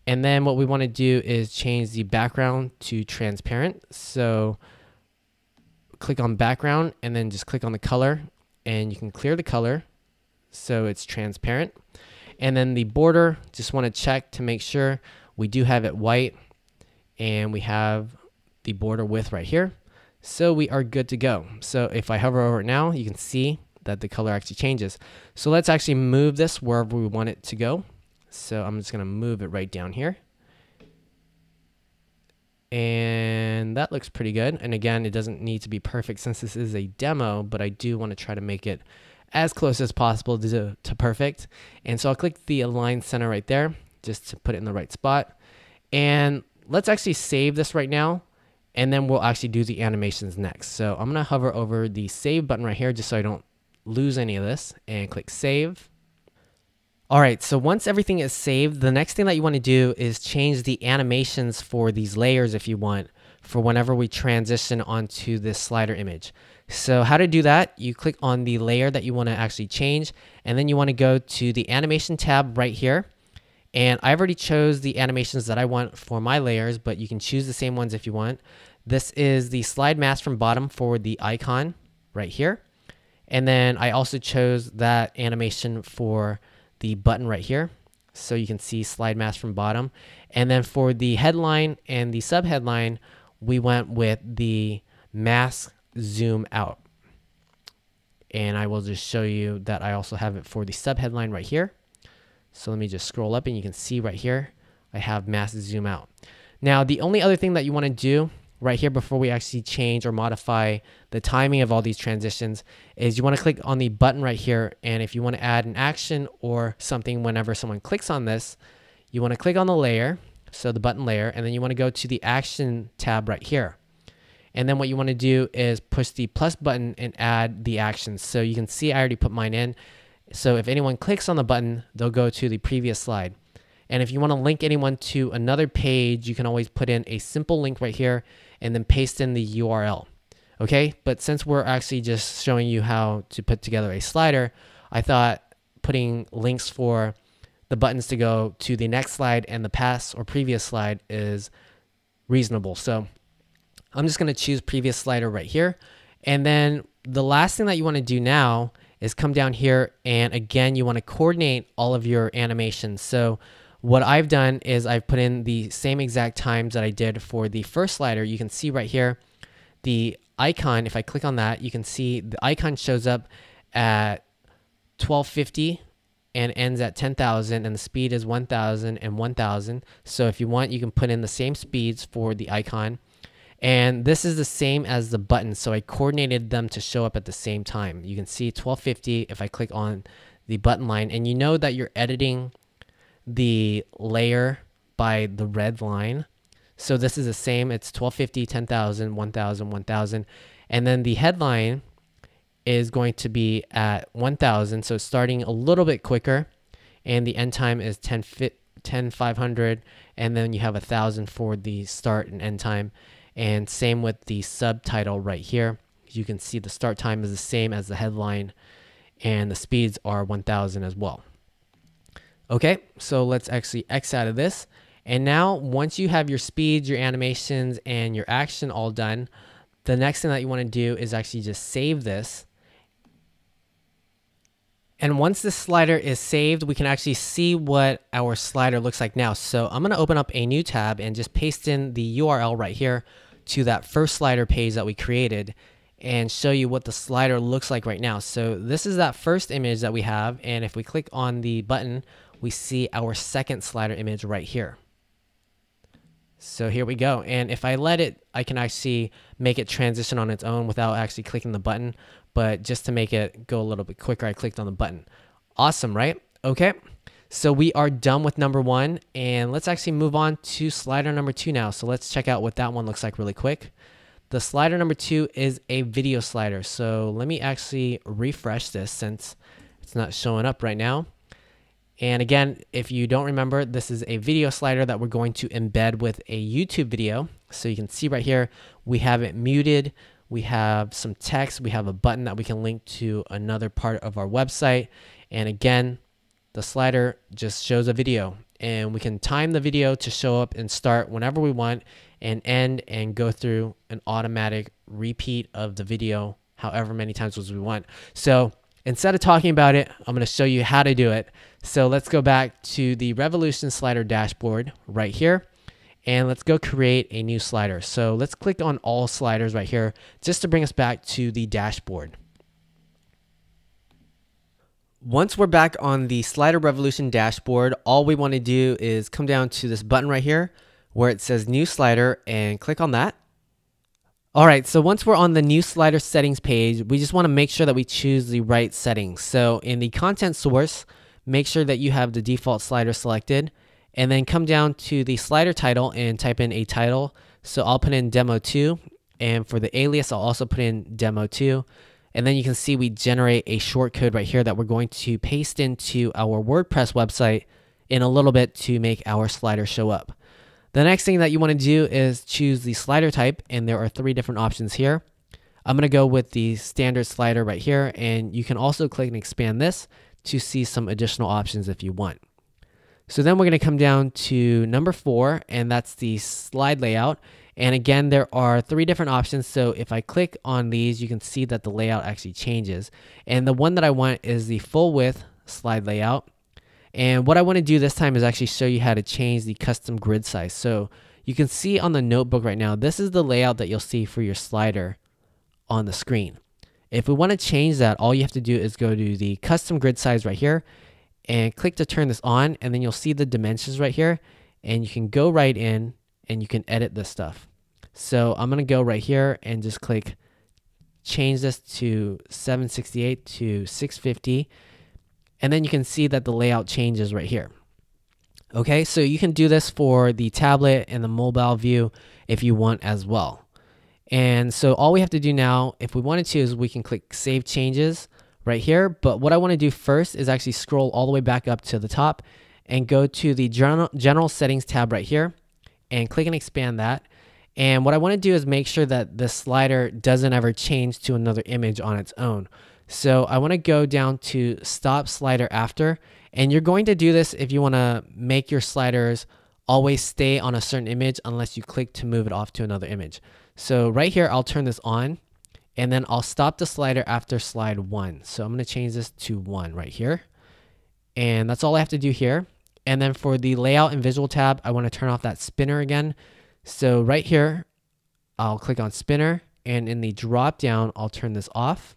And then what we want to do is change the background to transparent. So click on background and then just click on the color, and you can clear the color so it's transparent. And then the border, just want to check to make sure we do have it white, and we have the border width right here. So we are good to go. So if I hover over it now, you can see that the color actually changes. So let's actually move this wherever we want it to go. So I'm just going to move it right down here. And that looks pretty good. And again, it doesn't need to be perfect since this is a demo, but I do want to try to make it as close as possible to perfect. And so I'll click the align center right there just to put it in the right spot. And let's actually save this right now, and then we'll actually do the animations next. So I'm going to hover over the save button right here just so I don't lose any of this, and click save. All right, so once everything is saved, the next thing that you want to do is change the animations for these layers if you want, for whenever we transition onto this slider image. So how to do that, you click on the layer that you want to actually change, and then you want to go to the animation tab right here. And I've already chose the animations that I want for my layers, but you can choose the same ones if you want. This is the slide mask from bottom for the icon right here. And then I also chose that animation for the button right here. So you can see slide mask from bottom. And then for the headline and the subheadline, we went with the mask zoom out. And I will just show you that I also have it for the subheadline right here. So let me just scroll up, and you can see right here, I have mask zoom out. Now, the only other thing that you want to do right here before we actually change or modify the timing of all these transitions is you want to click on the button right here. And if you want to add an action or something whenever someone clicks on this, you want to click on the layer, so the button layer, and then you want to go to the action tab right here. And then what you want to do is push the plus button and add the actions. So you can see I already put mine in. So if anyone clicks on the button, they'll go to the previous slide. And if you want to link anyone to another page, you can always put in a simple link right here and then paste in the URL. Okay, but since we're actually just showing you how to put together a slider, I thought putting links for the buttons to go to the next slide and the past or previous slide is reasonable. So I'm just going to choose previous slider right here. And then the last thing that you want to do now is come down here, and again, you want to coordinate all of your animations. So what I've done is I've put in the same exact times that I did for the first slider. You can see right here, the icon, if I click on that, you can see the icon shows up at 1250 and ends at 10,000, and the speed is 1,000 and 1,000. So if you want, you can put in the same speeds for the icon. And this is the same as the button, so I coordinated them to show up at the same time. You can see 1250 if I click on the button line, and you know that you're editing the layer by the red line. So this is the same. It's 1250, 10,000, 1,000, 1,000. And then the headline is going to be at 1,000. So it's starting a little bit quicker. And the end time is 10,500. And then you have 1,000 for the start and end time. And same with the subtitle right here. You can see the start time is the same as the headline. And the speeds are 1,000 as well. Okay, so let's actually X out of this. And now once you have your speeds, your animations, and your action all done, the next thing that you want to do is actually just save this. And once this slider is saved, we can actually see what our slider looks like now. So I'm going to open up a new tab and just paste in the URL right here to that first slider page that we created and show you what the slider looks like right now. So this is that first image that we have. And if we click on the button, we see our second slider image right here. So here we go. And if I let it, I can actually make it transition on its own without actually clicking the button. But just to make it go a little bit quicker, I clicked on the button. Awesome, right? Okay. So we are done with number 1. And let's actually move on to slider number 2 now. So let's check out what that one looks like really quick. The slider number 2 is a video slider. So let me actually refresh this since it's not showing up right now. And again, if you don't remember, this is a video slider that we're going to embed with a YouTube video. So you can see right here, we have it muted. We have some text. We have a button that we can link to another part of our website. And again, the slider just shows a video. And we can time the video to show up and start whenever we want and end and go through an automatic repeat of the video however many times as we want. So instead of talking about it, I'm going to show you how to do it. So let's go back to the Revolution slider dashboard right here. And let's go create a new slider. So let's click on all sliders right here just to bring us back to the dashboard. Once we're back on the Slider Revolution dashboard, all we want to do is come down to this button right here where it says new slider and click on that. All right, so once we're on the new slider settings page, we just want to make sure that we choose the right settings. So in the content source, make sure that you have the default slider selected, and then come down to the slider title and type in a title. So I'll put in demo 2, and for the alias, I'll also put in demo 2. And then you can see we generate a short code right here that we're going to paste into our WordPress website in a little bit to make our slider show up. The next thing that you want to do is choose the slider type, and there are 3 different options here. I'm going to go with the standard slider right here, and you can also click and expand this to see some additional options if you want. So then we're going to come down to number 4, and that's the slide layout. And again, there are 3 different options. So if I click on these, you can see that the layout actually changes. And the one that I want is the full width slide layout. And what I want to do this time is actually show you how to change the custom grid size. So you can see on the notebook right now, this is the layout that you'll see for your slider on the screen. If we want to change that, all you have to do is go to the custom grid size right here and click to turn this on, and then you'll see the dimensions right here, and you can go right in and you can edit this stuff. So I'm going to go right here and just click change this to 768 to 650. And then you can see that the layout changes right here. Okay, so you can do this for the tablet and the mobile view if you want as well. And so all we have to do now, if we wanted to, is we can click Save Changes right here. But what I want to do first is actually scroll all the way back up to the top and go to the General Settings tab right here and click and expand that. And what I want to do is make sure that the slider doesn't ever change to another image on its own. So I want to go down to Stop Slider After, and you're going to do this if you want to make your sliders always stay on a certain image unless you click to move it off to another image. So right here, I'll turn this on, and then I'll stop the slider after slide 1. So I'm going to change this to 1 right here. And that's all I have to do here. And then for the Layout and Visual tab, I want to turn off that spinner again. So right here, I'll click on spinner, and in the drop down, I'll turn this off.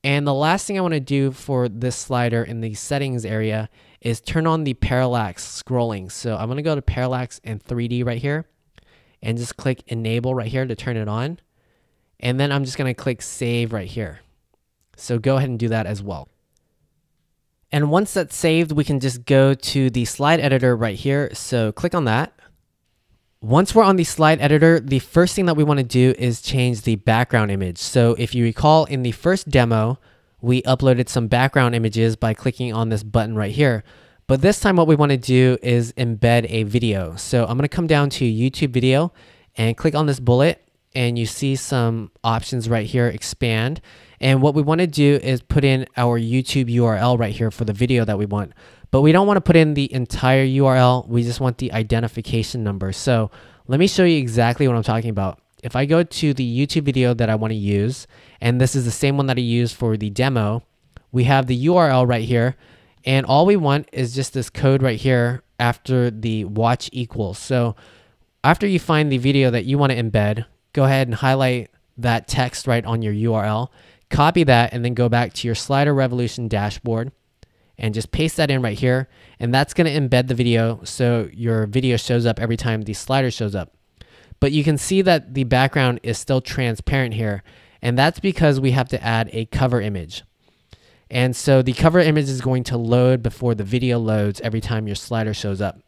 And the last thing I want to do for this slider in the settings area is turn on the parallax scrolling. So I'm going to go to parallax and 3D right here and just click enable right here to turn it on. And then I'm just going to click save right here. So go ahead and do that as well. And once that's saved, we can just go to the slide editor right here. So click on that. Once we're on the slide editor, the first thing that we want to do is change the background image. So if you recall, in the first demo, we uploaded some background images by clicking on this button right here. But this time what we want to do is embed a video. So I'm going to come down to YouTube video and click on this bullet, and you see some options right here, expand. And what we want to do is put in our YouTube URL right here for the video that we want. But we don't want to put in the entire URL. We just want the identification number. So let me show you exactly what I'm talking about. If I go to the YouTube video that I want to use, and this is the same one that I used for the demo, we have the URL right here. And all we want is just this code right here after the watch equals. So after you find the video that you want to embed, go ahead and highlight that text right on your URL, copy that, and then go back to your Slider Revolution dashboard and just paste that in right here. And that's going to embed the video so your video shows up every time the slider shows up. But you can see that the background is still transparent here. And that's because we have to add a cover image. And so the cover image is going to load before the video loads every time your slider shows up.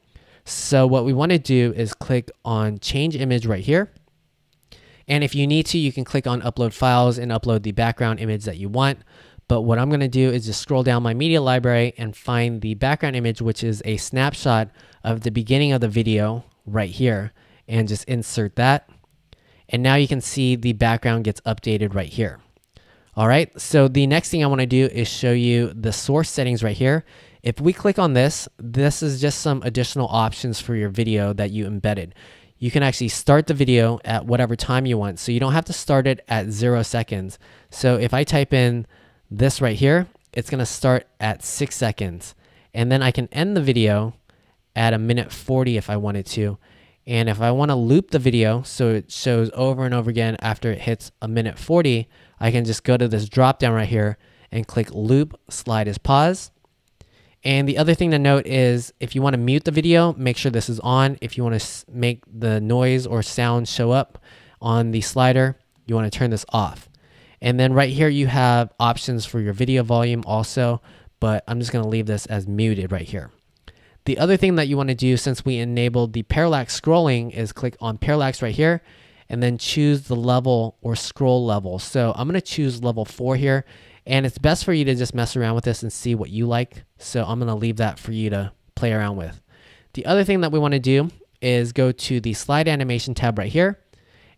So what we want to do is click on change image right here. And if you need to, you can click on upload files and upload the background image that you want. But what I'm going to do is just scroll down my media library and find the background image, which is a snapshot of the beginning of the video right here, and just insert that. And now you can see the background gets updated right here. All right, so the next thing I want to do is show you the source settings right here. If we click on this, this is just some additional options for your video that you embedded. You can actually start the video at whatever time you want. So you don't have to start it at 0 seconds. So if I type in this right here, it's going to start at 6 seconds. And then I can end the video at 1:40 if I wanted to. And if I want to loop the video so it shows over and over again after it hits 1:40, I can just go to this drop down right here and click loop, slide as pause. And the other thing to note is if you want to mute the video, make sure this is on. If you want to make the noise or sound show up on the slider, you want to turn this off. And then right here, you have options for your video volume also, but I'm just going to leave this as muted right here. The other thing that you want to do since we enabled the parallax scrolling is click on parallax right here and then choose the level or scroll level. So I'm going to choose level 4 here. And it's best for you to just mess around with this and see what you like. So I'm going to leave that for you to play around with. The other thing that we want to do is go to the slide animation tab right here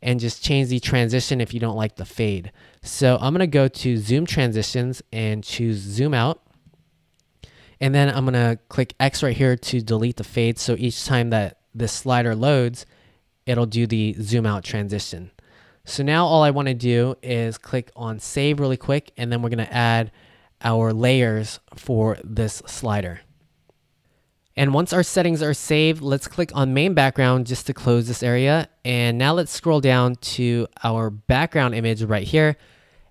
and just change the transition if you don't like the fade. So I'm going to go to zoom transitions and choose zoom out. And then I'm going to click X right here to delete the fade. So each time that this slider loads, it'll do the zoom out transition. So now all I want to do is click on save really quick, and then we're going to add our layers for this slider. And once our settings are saved, let's click on main background just to close this area. And now let's scroll down to our background image right here,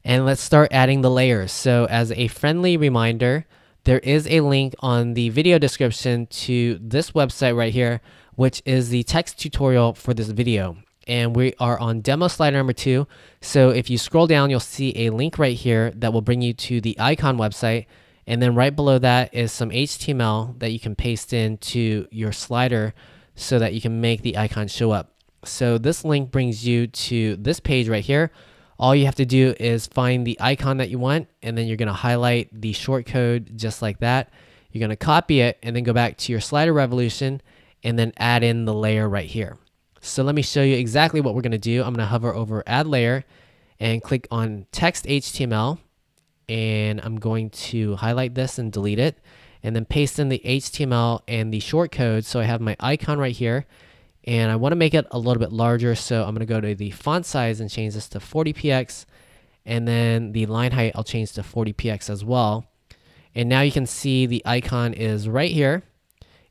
and let's start adding the layers. So as a friendly reminder, there is a link on the video description to this website right here, which is the text tutorial for this video. And we are on demo slider number 2. So if you scroll down, you'll see a link right here that will bring you to the icon website. And then right below that is some HTML that you can paste into your slider so that you can make the icon show up. So this link brings you to this page right here. All you have to do is find the icon that you want, and then you're going to highlight the shortcode just like that. You're going to copy it and then go back to your Slider Revolution and then add in the layer right here. So let me show you exactly what we're going to do. I'm going to hover over add layer and click on text HTML, and I'm going to highlight this and delete it and then paste in the HTML and the shortcode. So I have my icon right here, and I want to make it a little bit larger. So I'm going to go to the font size and change this to 40px, and then the line height I'll change to 40px as well. And now you can see the icon is right here.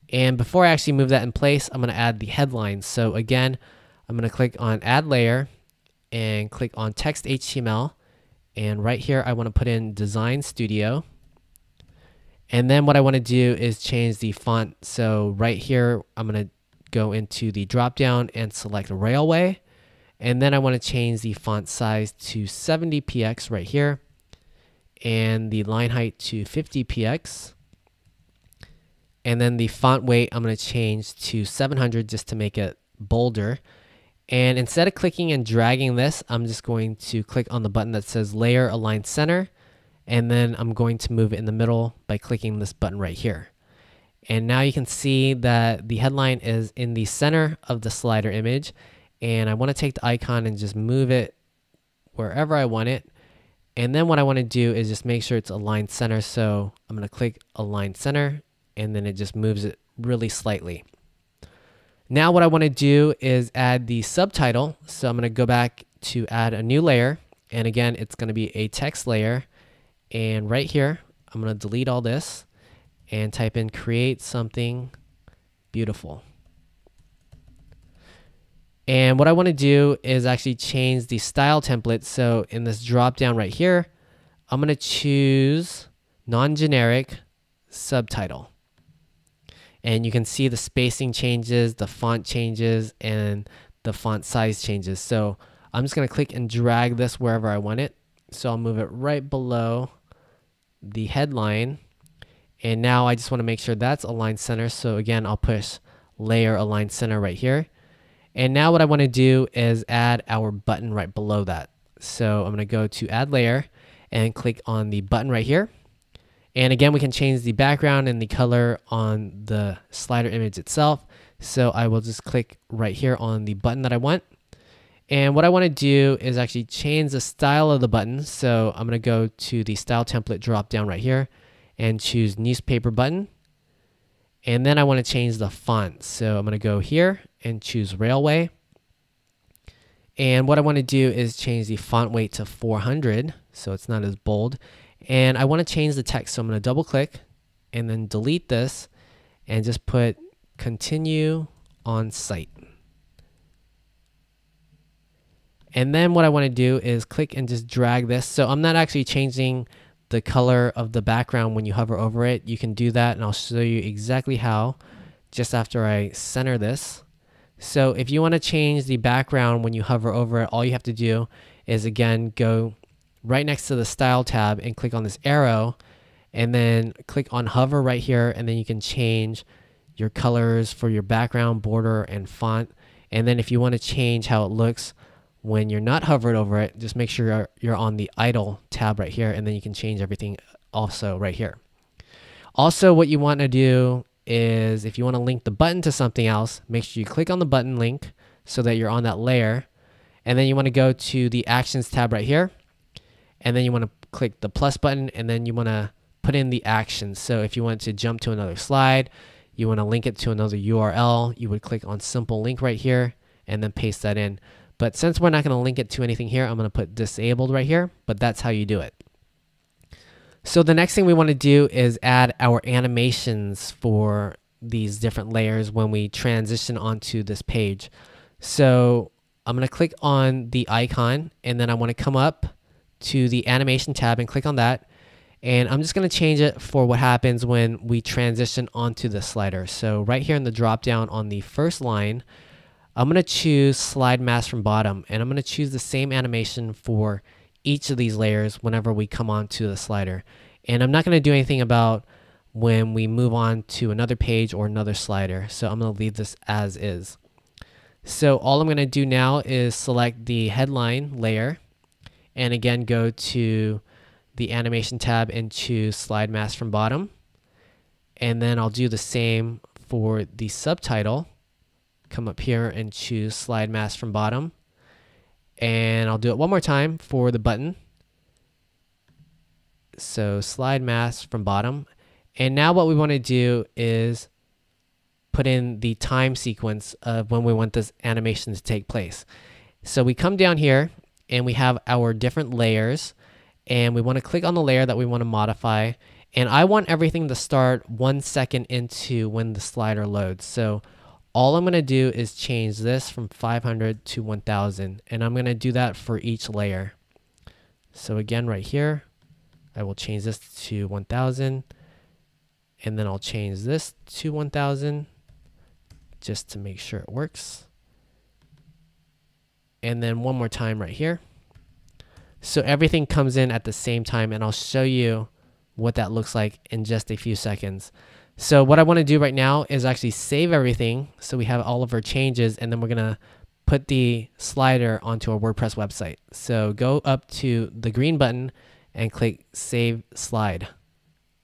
And before I actually move that in place, I'm going to add the headline. So again, I'm going to click on add layer and click on text HTML. And right here, I want to put in Design Studio. And then what I want to do is change the font. So right here, I'm going to go into the drop down and select Railway. And then I want to change the font size to 70px right here, and the line height to 50px. And then the font weight, I'm going to change to 700 just to make it bolder. And instead of clicking and dragging this, I'm just going to click on the button that says Layer Align Center. And then I'm going to move it in the middle by clicking this button right here. And now you can see that the headline is in the center of the slider image. And I want to take the icon and just move it wherever I want it. And then what I want to do is just make sure it's aligned center. So I'm going to click Align Center, and then it just moves it really slightly. Now what I want to do is add the subtitle. So I'm going to go back to add a new layer. And again, it's going to be a text layer. And right here, I'm going to delete all this and type in create something beautiful. And what I want to do is actually change the style template. So in this drop down right here, I'm going to choose non-generic subtitle. And you can see the spacing changes, the font changes, and the font size changes. So I'm just going to click and drag this wherever I want it. So I'll move it right below the headline. And now I just want to make sure that's aligned center. So again, I'll push Layer Align Center right here. And now what I want to do is add our button right below that. So I'm going to go to Add Layer and click on the button right here. And again, we can change the background and the color on the slider image itself. So I will just click right here on the button that I want. And what I want to do is actually change the style of the button. So I'm going to go to the Style Template drop down right here and choose Newspaper Button. And then I want to change the font. So I'm going to go here and choose Railway. And what I want to do is change the font weight to 400 so it's not as bold. And I want to change the text. So I'm going to double click and then delete this and just put Continue on Site. And then what I want to do is click and just drag this. So I'm not actually changing the color of the background when you hover over it. You can do that, and I'll show you exactly how just after I center this. So if you want to change the background when you hover over it, all you have to do is again go right next to the Style tab and click on this arrow, and then click on hover right here, and then you can change your colors for your background, border, and font. And then if you want to change how it looks when you're not hovered over it, just make sure you're on the idle tab right here, and then you can change everything also right here. Also, what you want to do is if you want to link the button to something else, make sure you click on the button link so that you're on that layer. And then you want to go to the Actions tab right here. And then you want to click the plus button, and then you want to put in the actions. So if you want to jump to another slide, you want to link it to another URL, you would click on Simple Link right here and then paste that in. But since we're not going to link it to anything here, I'm going to put disabled right here, but that's how you do it. So the next thing we want to do is add our animations for these different layers when we transition onto this page. So I'm going to click on the icon, and then I want to come up to the animation tab and click on that. And I'm just going to change it for what happens when we transition onto the slider. So right here in the drop down on the first line, I'm going to choose Slide Mask from Bottom, and I'm going to choose the same animation for each of these layers whenever we come onto the slider. And I'm not going to do anything about when we move on to another page or another slider. So I'm going to leave this as is. So all I'm going to do now is select the headline layer, and again go to the animation tab and choose Slide Mask from Bottom. And then I'll do the same for the subtitle. Come up here and choose Slide Mask from Bottom. And I'll do it one more time for the button. So Slide Mask from Bottom. And now what we want to do is put in the time sequence of when we want this animation to take place. So we come down here and we have our different layers, and we want to click on the layer that we want to modify. And I want everything to start 1 second into when the slider loads. So all I'm going to do is change this from 500 to 1000, and I'm going to do that for each layer. So again, right here, I will change this to 1000, and then I'll change this to 1000 just to make sure it works. And then one more time right here. So everything comes in at the same time, and I'll show you what that looks like in just a few seconds. So what I want to do right now is actually save everything so we have all of our changes, and then we're going to put the slider onto our WordPress website. So go up to the green button and click Save Slide.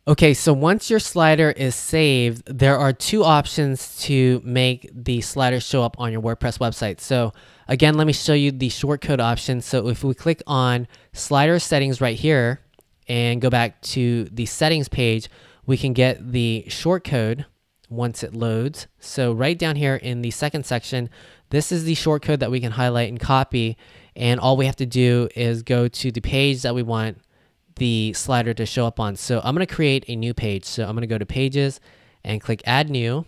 Okay, so once your slider is saved, there are two options to make the slider show up on your WordPress website. So again, let me show you the shortcode option. So if we click on slider settings right here and go back to the settings page, we can get the shortcode once it loads. So right down here in the second section, this is the shortcode that we can highlight and copy. And all we have to do is go to the page that we want the slider to show up on. So I'm going to create a new page. So I'm going to go to Pages and click Add New.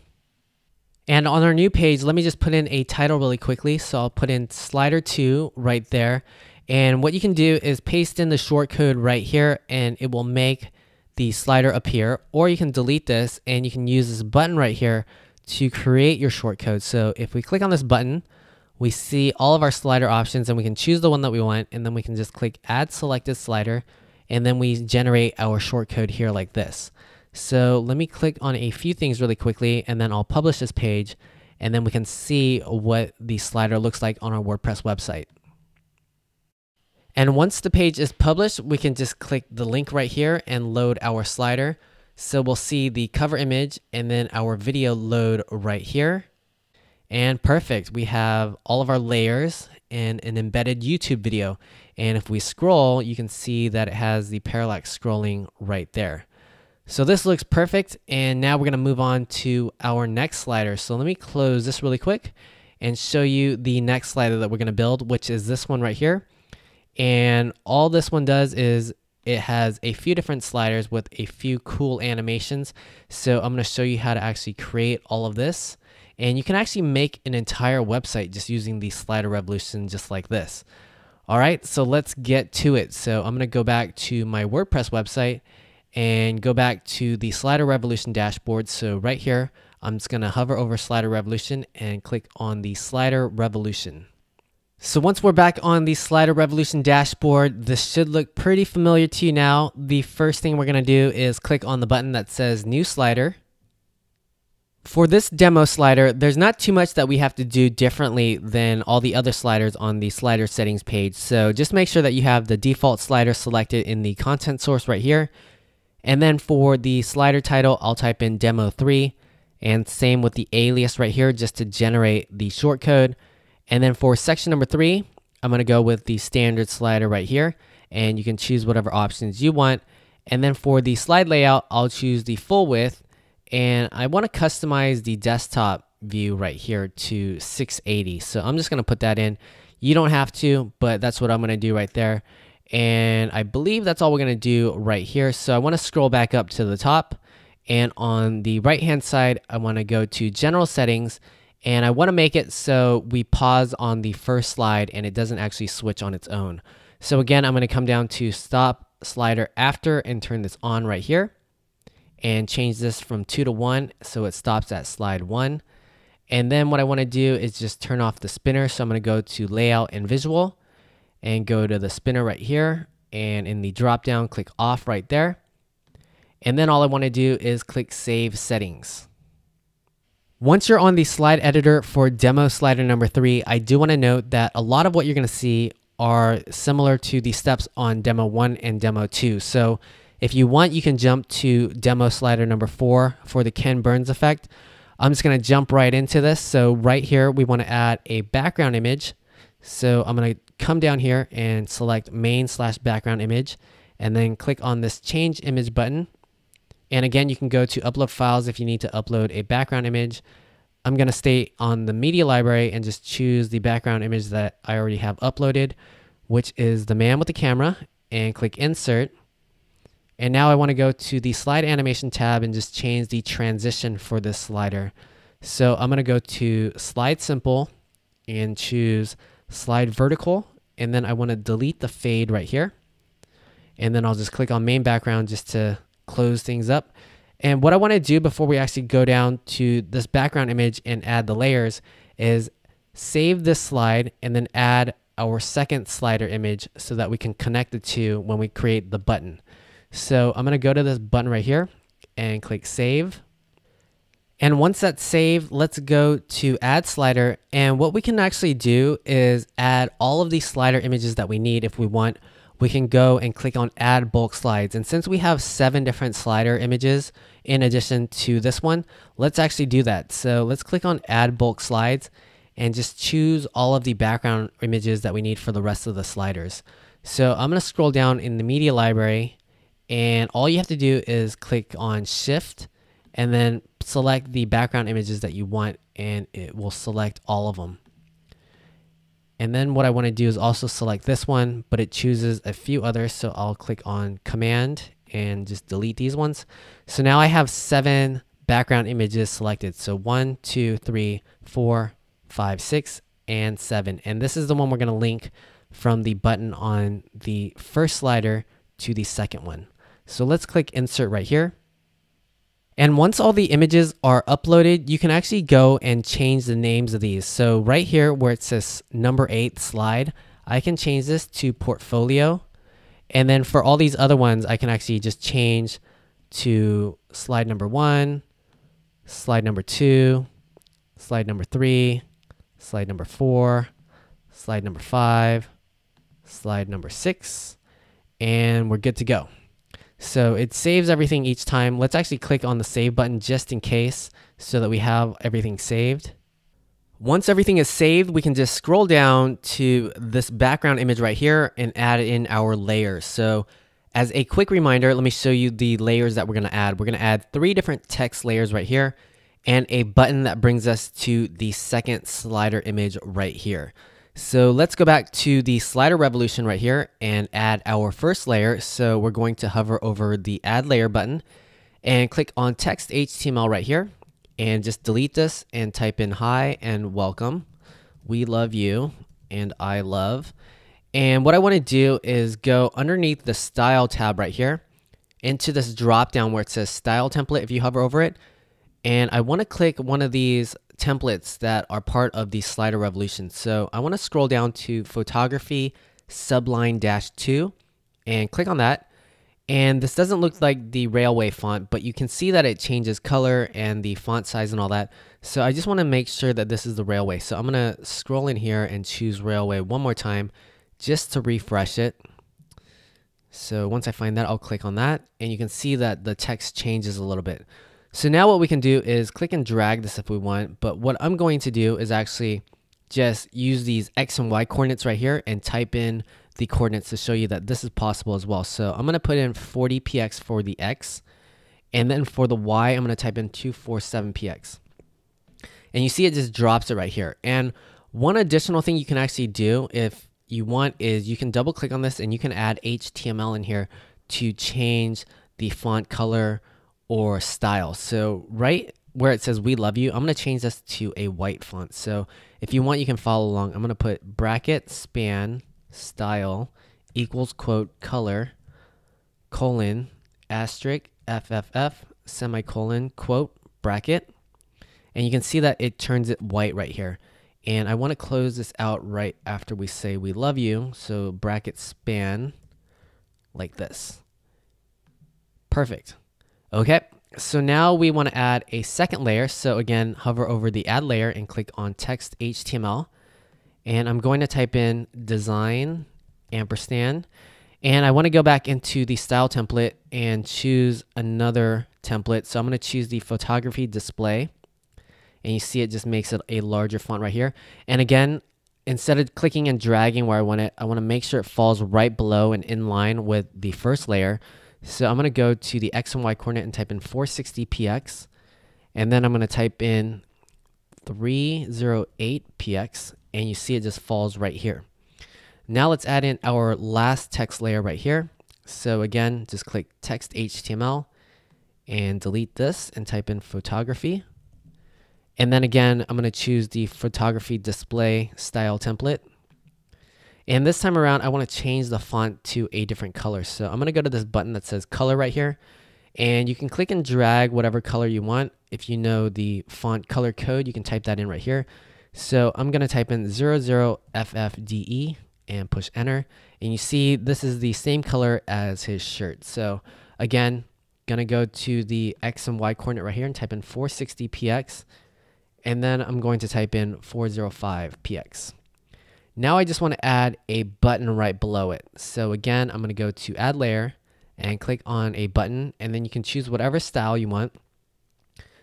And on our new page, let me just put in a title really quickly. So I'll put in Slider 2 right there. And what you can do is paste in the shortcode right here, and it will make the slider appear. Or you can delete this and you can use this button right here to create your shortcode. So if we click on this button, we see all of our slider options, and we can choose the one that we want, and then we can just click Add Selected Slider. And then we generate our shortcode here like this. So let me click on a few things really quickly, and then I'll publish this page, and then we can see what the slider looks like on our WordPress website. And once the page is published, we can just click the link right here and load our slider. So we'll see the cover image and then our video load right here. And perfect, we have all of our layers and an embedded YouTube video. And if we scroll, you can see that it has the parallax scrolling right there. So this looks perfect. And now we're going to move on to our next slider. So let me close this really quick and show you the next slider that we're going to build, which is this one right here. And all this one does is it has a few different sliders with a few cool animations. So I'm going to show you how to actually create all of this. And you can actually make an entire website just using the slider revolution just like this. All right, so let's get to it. So I'm going to go back to my WordPress website and go back to the Slider Revolution dashboard. So right here, I'm just going to hover over Slider Revolution and click on the Slider Revolution. So once we're back on the Slider Revolution dashboard, this should look pretty familiar to you now. The first thing we're going to do is click on the button that says New Slider. For this demo slider, there's not too much that we have to do differently than all the other sliders on the slider settings page. So just make sure that you have the default slider selected in the content source right here. And then for the slider title, I'll type in demo 3, and same with the alias right here just to generate the shortcode. And then for section number 3, I'm going to go with the standard slider right here, and you can choose whatever options you want. And then for the slide layout, I'll choose the full width. And I want to customize the desktop view right here to 680. So I'm just going to put that in. You don't have to, but that's what I'm going to do right there. And I believe that's all we're going to do right here. So I want to scroll back up to the top. And on the right-hand side, I want to go to General Settings. And I want to make it so we pause on the first slide and it doesn't actually switch on its own. So again, I'm going to come down to Stop Slider After and turn this on right here. And change this from 2 to 1 so it stops at slide 1. And then what I want to do is just turn off the spinner. So I'm going to go to Layout and Visual and go to the spinner right here. And in the drop down, click off right there. And then all I want to do is click Save Settings. Once you're on the slide editor for demo slider number 3, I do want to note that a lot of what you're going to see are similar to the steps on demo 1 and demo 2. So if you want, you can jump to demo slider number 4 for the Ken Burns effect. I'm just going to jump right into this. So right here, we want to add a background image. So I'm going to come down here and select main/background image, and then click on this change image button. And again, you can go to upload files if you need to upload a background image. I'm going to stay on the media library and just choose the background image that I already have uploaded, which is the man with the camera, and click insert. And now I want to go to the slide animation tab and just change the transition for this slider. So I'm going to go to slide simple and choose slide vertical. And then I want to delete the fade right here. And then I'll just click on main background just to close things up. And what I want to do before we actually go down to this background image and add the layers is save this slide and then add our second slider image so that we can connect the two when we create the button. So I'm going to go to this button right here and click Save. And once that's saved, let's go to add slider. And what we can actually do is add all of these slider images that we need. If we want, we can go and click on add bulk slides. And since we have 7 different slider images in addition to this one, let's actually do that. So let's click on add bulk slides and just choose all of the background images that we need for the rest of the sliders. So I'm going to scroll down in the media library, and all you have to do is click on shift and then select the background images that you want, and it will select all of them. And then what I want to do is also select this one, but it chooses a few others. So I'll click on command and just delete these ones. So now I have 7 background images selected. So 1, 2, 3, 4, 5, 6, and 7. And this is the one we're going to link from the button on the first slider to the second one. So let's click insert right here. And once all the images are uploaded, you can actually go and change the names of these. So right here where it says number 8 slide, I can change this to portfolio. And then for all these other ones, I can actually just change to slide number 1, slide number 2, slide number 3, slide number 4, slide number 5, slide number 6, and we're good to go. So it saves everything each time. Let's actually click on the save button just in case so that we have everything saved. Once everything is saved, we can just scroll down to this background image right here and add in our layers. So as a quick reminder, let me show you the layers that we're going to add. We're going to add 3 different text layers right here and a button that brings us to the second slider image right here. So let's go back to the slider revolution right here and add our first layer. So we're going to hover over the add layer button and click on text HTML right here and just delete this and type in hi and welcome. We love you and I love. And what I want to do is go underneath the style tab right here into this drop down where it says style template if you hover over it. And I want to click one of these templates that are part of the slider revolution. So I want to scroll down to photography subline -2 and click on that. And this doesn't look like the Railway font, but you can see that it changes color and the font size and all that. So I just want to make sure that this is the Railway. So I'm going to scroll in here and choose Railway one more time just to refresh it. So once I find that, I'll click on that, and you can see that the text changes a little bit. So now what we can do is click and drag this if we want, but what I'm going to do is actually just use these X and Y coordinates right here and type in the coordinates to show you that this is possible as well. So I'm going to put in 40px for the X, and then for the Y, I'm going to type in 247px. And you see it just drops it right here. And one additional thing you can actually do if you want is you can double click on this and you can add HTML in here to change the font color or style. So right where it says we love you, I'm going to change this to a white font. So if you want, you can follow along. I'm going to put bracket span style equals quote color colon asterisk FFF semicolon quote bracket. And you can see that it turns it white right here. And I want to close this out right after we say we love you. So bracket span like this. Perfect. Okay, so now we want to add a second layer. So again, hover over the add layer and click on text HTML. And I'm going to type in design ampersand. And I want to go back into the style template and choose another template. So I'm going to choose the photography display. And you see it just makes it a larger font right here. And again, instead of clicking and dragging where I want it, I want to make sure it falls right below and in line with the first layer. So I'm going to go to the X and Y coordinate and type in 460px. And then I'm going to type in 308px. And you see it just falls right here. Now let's add in our last text layer right here. So again, just click text HTML and delete this and type in photography. And then again, I'm going to choose the photography display style template. And this time around, I want to change the font to a different color. So I'm going to go to this button that says color right here. And you can click and drag whatever color you want. If you know the font color code, you can type that in right here. So I'm going to type in 00FFDE and push enter. And you see this is the same color as his shirt. So again, gonna go to the X and Y coordinate right here and type in 460px, and then I'm going to type in 405px. Now I just want to add a button right below it. So again, I'm going to go to add layer and click on a button, and then you can choose whatever style you want.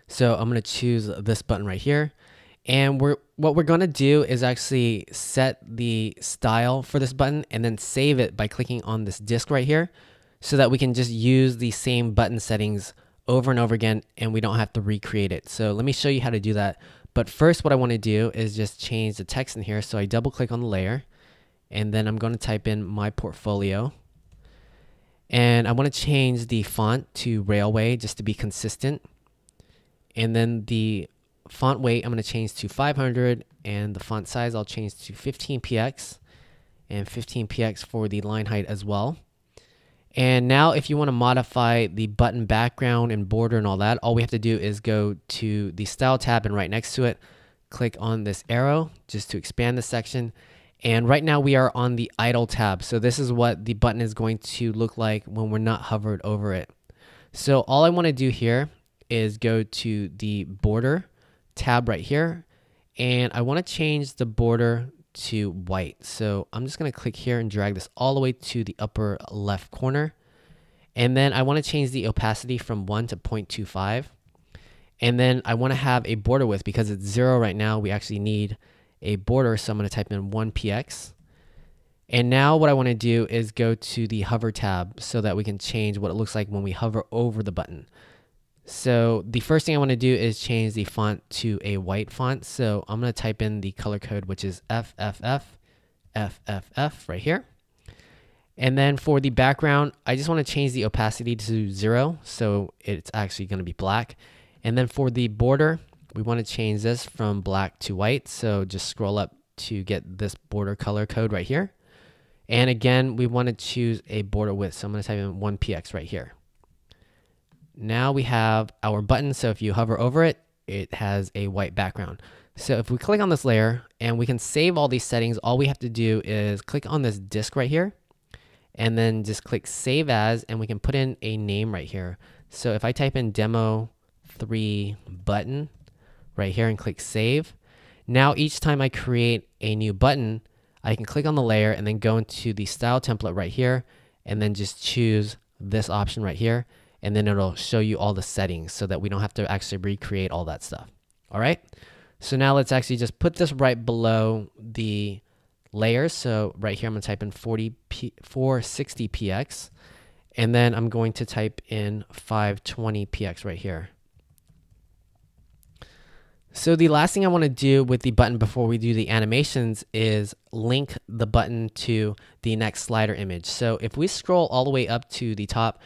So I'm going to choose this button right here. And what we're going to do is actually set the style for this button and then save it by clicking on this disk right here, so that we can just use the same button settings over and over again and we don't have to recreate it. So let me show you how to do that. But first, what I want to do is just change the text in here. So I double click on the layer, and then I'm going to type in my portfolio. And I want to change the font to Railway just to be consistent. And then the font weight, I'm going to change to 500, and the font size I'll change to 15px, and 15px for the line height as well. And now if you want to modify the button background and border and all that, all we have to do is go to the style tab, and right next to it, click on this arrow just to expand the section. And right now we are on the idle tab. So this is what the button is going to look like when we're not hovered over it. So all I want to do here is go to the border tab right here, and I want to change the border to white. So I'm just going to click here and drag this all the way to the upper left corner. And then I want to change the opacity from 1 to 0.25. And then I want to have a border width, because it's 0 right now. We actually need a border. So I'm going to type in 1px. And now what I want to do is go to the hover tab so that we can change what it looks like when we hover over the button. So the first thing I want to do is change the font to a white font. So I'm going to type in the color code, which is FFF, FFF right here. And then for the background, I just want to change the opacity to 0. So it's actually going to be black. And then for the border, we want to change this from black to white. So just scroll up to get this border color code right here. And again, we want to choose a border width. So I'm going to type in 1px right here. Now we have our button. So if you hover over it, it has a white background. So if we click on this layer and we can save all these settings, all we have to do is click on this disk right here and then just click save as, and we can put in a name right here. So if I type in demo 3 button right here and click save, now each time I create a new button, I can click on the layer and then go into the style template right here and then just choose this option right here. And then it'll show you all the settings so that we don't have to actually recreate all that stuff. All right. So now let's actually just put this right below the layers. So right here, I'm going to type in 460px. And then I'm going to type in 520px right here. So the last thing I want to do with the button before we do the animations is link the button to the next slider image. So if we scroll all the way up to the top,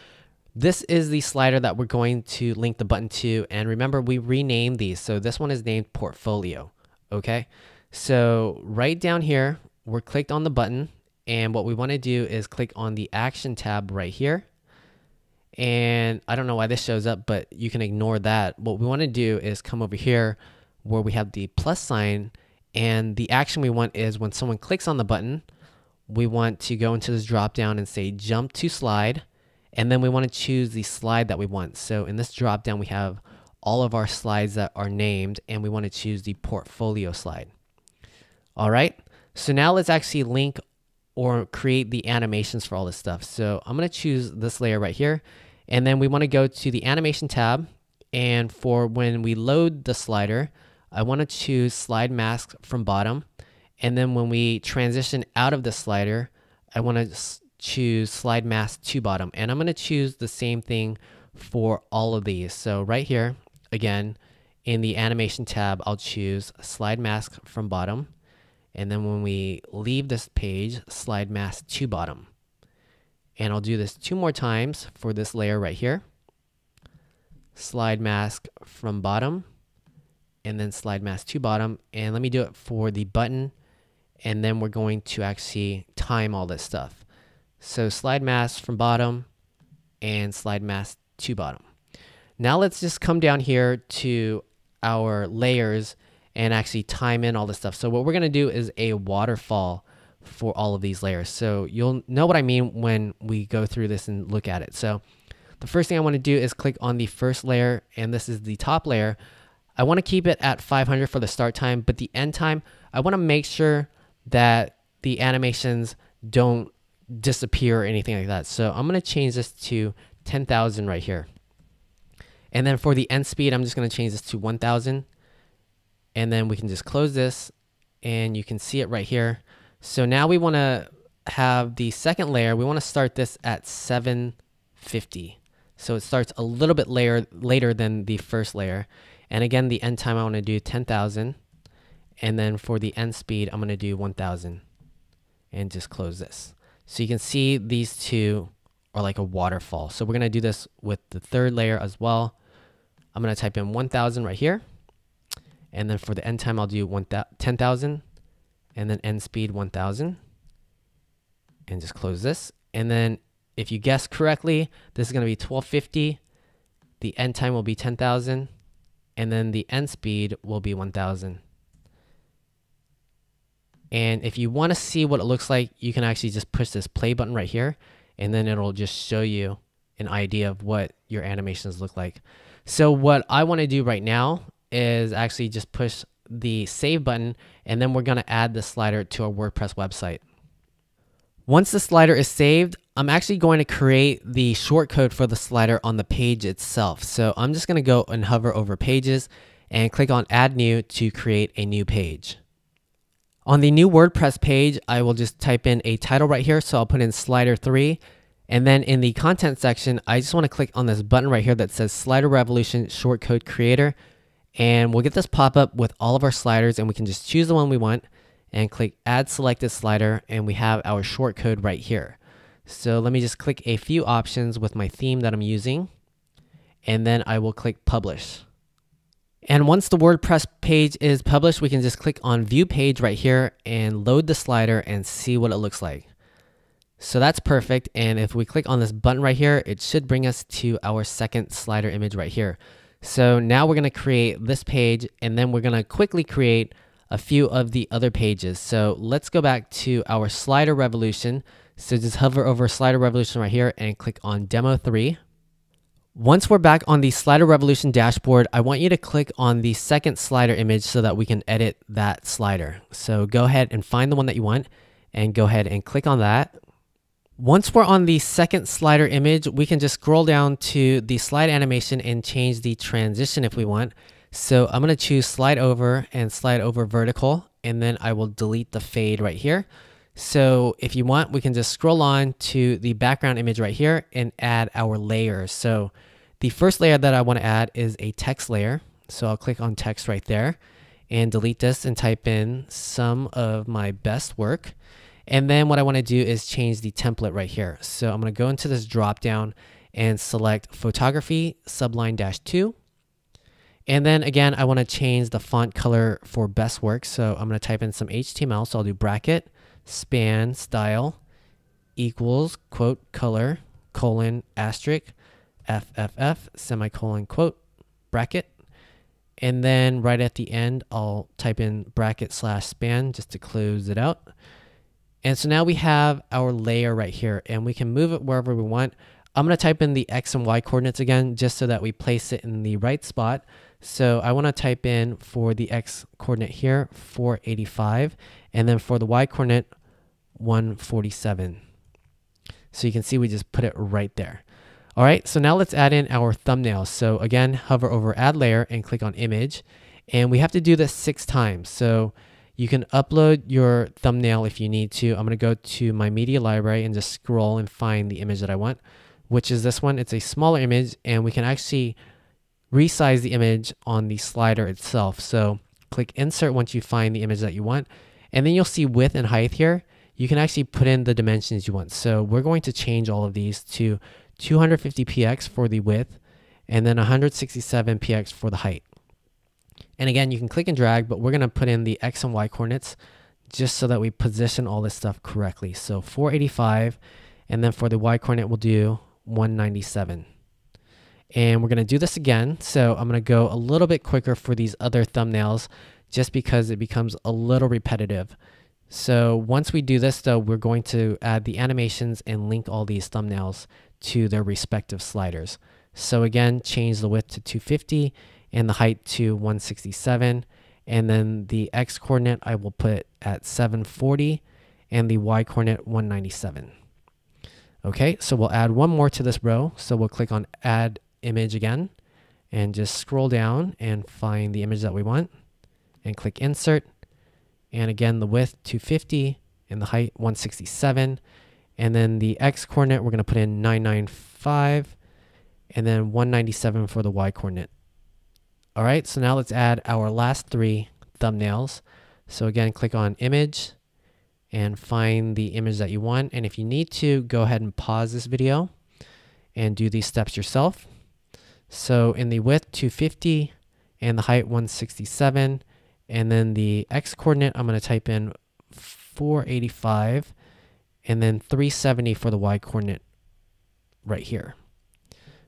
this is the slider that we're going to link the button to. And remember, we renamed these. So this one is named Portfolio. Okay. So right down here, we're clicked on the button. And what we want to do is click on the action tab right here. And I don't know why this shows up, but you can ignore that. What we want to do is come over here where we have the plus sign. And the action we want is when someone clicks on the button, we want to go into this drop down and say jump to slide. And then we want to choose the slide that we want. So in this drop down, we have all of our slides that are named, and we want to choose the portfolio slide. All right. So now let's actually link or create the animations for all this stuff. So I'm going to choose this layer right here. And then we want to go to the animation tab. And for when we load the slider, I want to choose slide mask from bottom. And then when we transition out of the slider, I want to choose slide mask to bottom. And I'm going to choose the same thing for all of these. So right here, again, in the animation tab, I'll choose slide mask from bottom. And then when we leave this page, slide mask to bottom. And I'll do this 2 more times for this layer right here. Slide mask from bottom, and then slide mask to bottom. And let me do it for the button. And then we're going to actually time all this stuff. So slide mask from bottom and slide mask to bottom. Now let's just come down here to our layers and actually time in all this stuff. So what we're going to do is a waterfall for all of these layers. So you'll know what I mean when we go through this and look at it. So the first thing I want to do is click on the first layer, and this is the top layer. I want to keep it at 500 for the start time, but the end time, I want to make sure that the animations don't disappear or anything like that. So I'm going to change this to 10,000 right here. And then for the end speed, I'm just going to change this to 1,000. And then we can just close this, and you can see it right here. So now we want to have the second layer. We want to start this at 750. So it starts a little bit later than the first layer. And again, the end time I want to do 10,000. And then for the end speed, I'm going to do 1,000 and just close this. So you can see these two are like a waterfall. So we're going to do this with the third layer as well. I'm going to type in 1,000 right here. And then for the end time, I'll do 10,000 and then end speed 1,000 and just close this. And then if you guessed correctly, this is going to be 1250. The end time will be 10,000 and then the end speed will be 1,000. And if you want to see what it looks like, you can actually just push this play button right here, and then it'll just show you an idea of what your animations look like. So what I want to do right now is actually just push the save button, and then we're going to add the slider to our WordPress website. Once the slider is saved, I'm actually going to create the shortcode for the slider on the page itself. So I'm just going to go and hover over pages and click on add new to create a new page. On the new WordPress page, I will just type in a title right here. So I'll put in slider 3. And then in the content section, I just want to click on this button right here that says Slider Revolution Shortcode Creator. And we'll get this pop-up with all of our sliders, and we can just choose the one we want and click add selected slider, and we have our shortcode right here. So let me just click a few options with my theme that I'm using, and then I will click publish. And once the WordPress page is published, we can just click on view page right here and load the slider and see what it looks like. So that's perfect. And if we click on this button right here, it should bring us to our second slider image right here. So now we're going to create this page, and then we're going to quickly create a few of the other pages. So let's go back to our Slider Revolution. So just hover over Slider Revolution right here and click on Demo 3. Once we're back on the Slider Revolution dashboard, I want you to click on the second slider image so that we can edit that slider. So go ahead and find the one that you want and go ahead and click on that. Once we're on the second slider image, we can just scroll down to the slide animation and change the transition if we want. So I'm going to choose slide over and slide over vertical, and then I will delete the fade right here. So if you want, we can just scroll on to the background image right here and add our layers. So the first layer that I want to add is a text layer. So I'll click on text right there and delete this and type in some of my best work. And then what I want to do is change the template right here. So I'm going to go into this drop down and select photography subline -2. And then again, I want to change the font color for best work. So I'm going to type in some HTML. So I'll do bracket span style equals quote color colon asterisk FFF semicolon quote bracket. And then right at the end, I'll type in bracket /span just to close it out. And so now we have our layer right here, and we can move it wherever we want. I'm going to type in the X and Y coordinates again, just so that we place it in the right spot. So I want to type in for the X coordinate here, 485, and then for the Y coordinate, 147. So you can see we just put it right there. All right, so now let's add in our thumbnail. So again, hover over add layer and click on image. And we have to do this 6 times. So you can upload your thumbnail if you need to. I'm going to go to my media library and just scroll and find the image that I want, which is this one. It's a smaller image, and we can actually resize the image on the slider itself. So click insert once you find the image that you want, and then you'll see width and height here. You can actually put in the dimensions you want. So we're going to change all of these to 250 px for the width and then 167 px for the height. And again, you can click and drag, but we're going to put in the X and Y coordinates just so that we position all this stuff correctly. So 485, and then for the Y coordinate, we'll do 197. And we're going to do this again. So I'm going to go a little bit quicker for these other thumbnails just because it becomes a little repetitive. So once we do this, though, we're going to add the animations and link all these thumbnails to their respective sliders. So again, change the width to 250 and the height to 167. And then the X coordinate I will put at 740 and the Y coordinate 197. Okay, so we'll add one more to this row. So we'll click on Add Image again and just scroll down and find the image that we want and click Insert. And again, the width 250 and the height 167. And then the X coordinate, we're going to put in 995 and then 197 for the Y coordinate. All right, so now let's add our last 3 thumbnails. So again, click on Image and find the image that you want. And if you need to, go ahead and pause this video and do these steps yourself. So in the width 250 and the height 167, and then the X coordinate, I'm going to type in 485 and then 370 for the Y coordinate right here.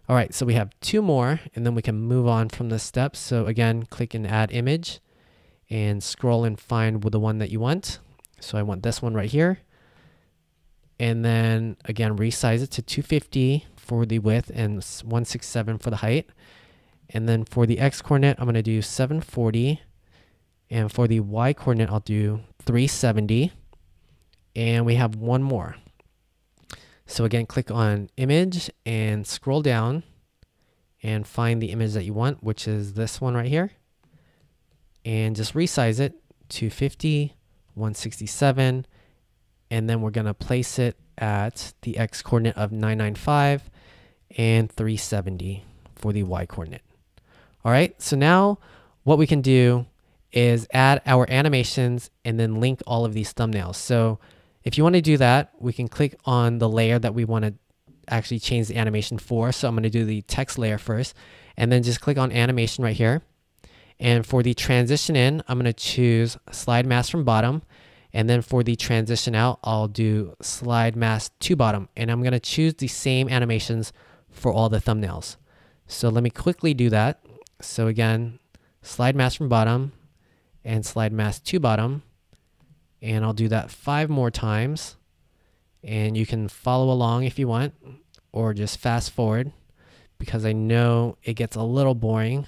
All right, so we have 2 more and then we can move on from this step. So again, click in Add Image and scroll and find the one that you want. So I want this one right here. And then again, resize it to 250 for the width and 167 for the height. And then for the X coordinate, I'm going to do 740. And for the Y coordinate, I'll do 370. And we have one more. So again, click on Image and scroll down and find the image that you want, which is this one right here. And just resize it to 50, 167. And then we're going to place it at the X coordinate of 995 and 370 for the Y coordinate. All right, so now what we can do is add our animations and then link all of these thumbnails. So if you want to do that, we can click on the layer that we want to actually change the animation for. So I'm going to do the text layer first and then just click on animation right here. And for the transition in, I'm going to choose slide mask from bottom. And then for the transition out, I'll do slide mask to bottom. And I'm going to choose the same animations for all the thumbnails. So let me quickly do that. So again, slide mask from bottom and slide mask to bottom. And I'll do that 5 more times. And you can follow along if you want, or just fast forward, because I know it gets a little boring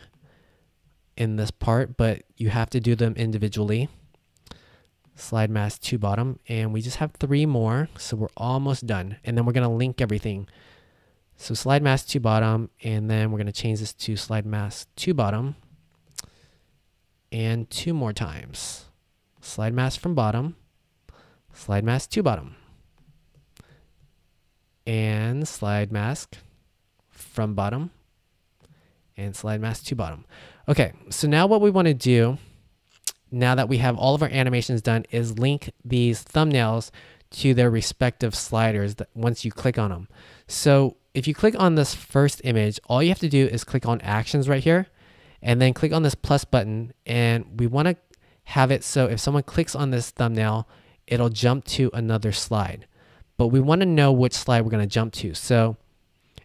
in this part, but you have to do them individually. Slide mask to bottom, and we just have 3 more, so we're almost done. And then we're going to link everything. So slide mask to bottom, and then we're going to change this to slide mask to bottom, and 2 more times. Slide mask from bottom, slide mask to bottom, and slide mask from bottom, and slide mask to bottom. Okay, so now what we want to do, now that we have all of our animations done, is link these thumbnails to their respective sliders once you click on them. So if you click on this first image, all you have to do is click on Actions right here, and then click on this plus button, and we want to have it so if someone clicks on this thumbnail, it'll jump to another slide. But we want to know which slide we're going to jump to. So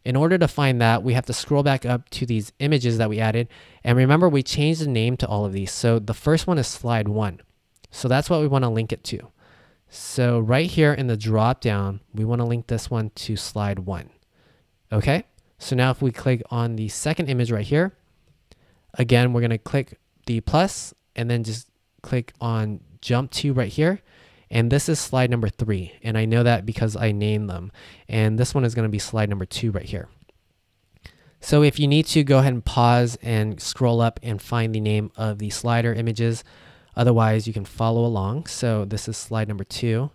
in order to find that, we have to scroll back up to these images that we added. And remember, we changed the name to all of these. So the first one is slide 1. So that's what we want to link it to. So right here in the drop down, we want to link this one to slide 1. Okay, so now if we click on the second image right here, again, we're going to click the plus and then just click on jump to right here. And this is slide number 3. And I know that because I named them. And this one is going to be slide number 2 right here. So if you need to, go ahead and pause and scroll up and find the name of the slider images. Otherwise, you can follow along. So this is slide number 2.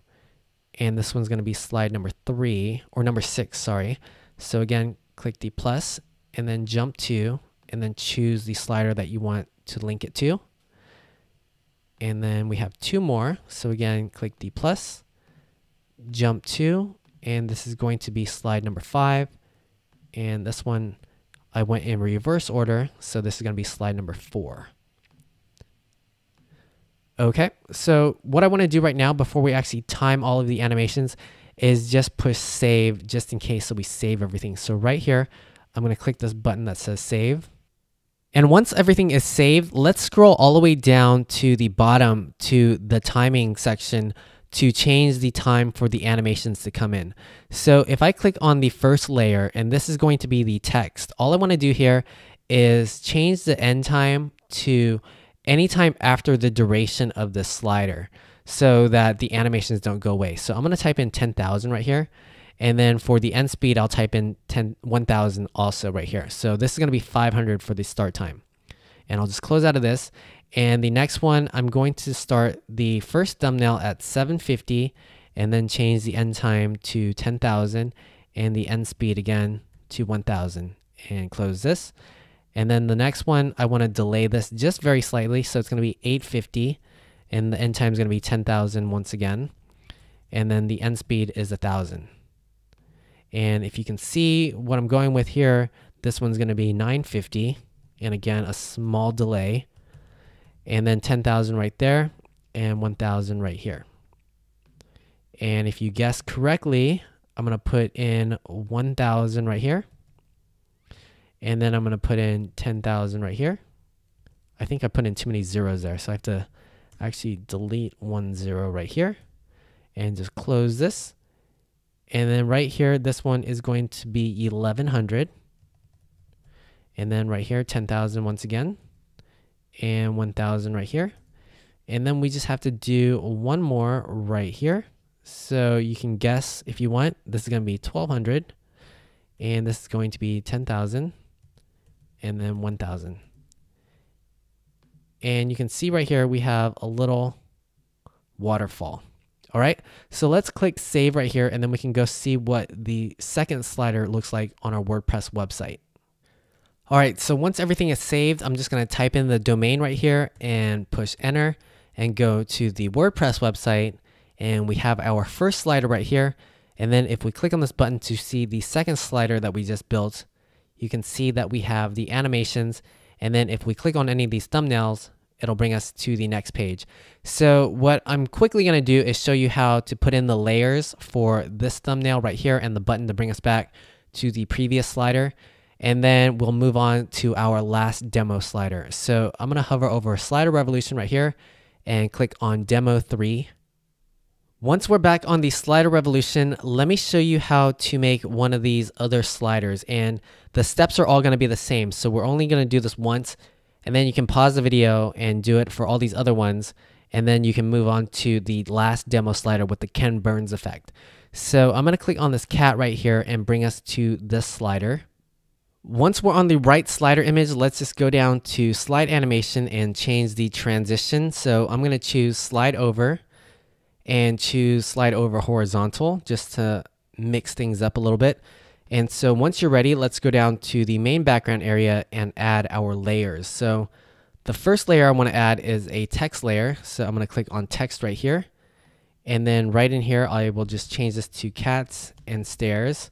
And this one's going to be slide number 3, or number 6, sorry. So again, click the plus and then jump to, and then choose the slider that you want to link it to. And then we have 2 more. So again, click the plus, jump to, and this is going to be slide number 5. And this one, I went in reverse order. So this is going to be slide number 4. Okay, so what I want to do right now before we actually time all of the animations is just push save just in case, so we save everything. So right here, I'm going to click this button that says save. And once everything is saved, let's scroll all the way down to the bottom to the timing section to change the time for the animations to come in. So if I click on the first layer, and this is going to be the text, all I want to do here is change the end time to any time after the duration of the slider so that the animations don't go away. So I'm going to type in 10,000 right here. And then for the end speed, I'll type in 1,000 also right here. So this is going to be 500 for the start time. And I'll just close out of this. And the next one, I'm going to start the first thumbnail at 750 and then change the end time to 10,000 and the end speed again to 1,000 and close this. And then the next one, I want to delay this just very slightly. So it's going to be 850 and the end time is going to be 10,000 once again. And then the end speed is 1,000. And if you can see what I'm going with here, this one's going to be 950. And again, a small delay. And then 10,000 right there and 1,000 right here. And if you guessed correctly, I'm going to put in 1,000 right here. And then I'm going to put in 10,000 right here. I think I put in too many zeros there, so I have to actually delete 1 0 right here and just close this. And then right here, this one is going to be 1,100. And then right here, 10,000 once again. And 1,000 right here. And then we just have to do one more right here. So you can guess if you want. This is going to be 1,200. And this is going to be 10,000. And then 1,000. And you can see right here, we have a little waterfall. All right, so let's click save right here, and then we can go see what the second slider looks like on our WordPress website. All right, so once everything is saved, I'm just going to type in the domain right here and push enter and go to the WordPress website. And we have our first slider right here. And then if we click on this button to see the second slider that we just built, you can see that we have the animations. And then if we click on any of these thumbnails, it'll bring us to the next page. So what I'm quickly going to do is show you how to put in the layers for this thumbnail right here and the button to bring us back to the previous slider. And then we'll move on to our last demo slider. So I'm going to hover over Slider Revolution right here and click on Demo 3. Once we're back on the Slider Revolution, let me show you how to make one of these other sliders. And the steps are all going to be the same. So we're only going to do this once. And then you can pause the video and do it for all these other ones. And then you can move on to the last demo slider with the Ken Burns effect. So I'm going to click on this cat right here and bring us to this slider. Once we're on the right slider image, let's just go down to slide animation and change the transition. So I'm going to choose slide over and choose slide over horizontal just to mix things up a little bit. And so once you're ready, let's go down to the main background area and add our layers. So the first layer I want to add is a text layer. So I'm going to click on text right here. And then right in here, I will just change this to cats and stairs.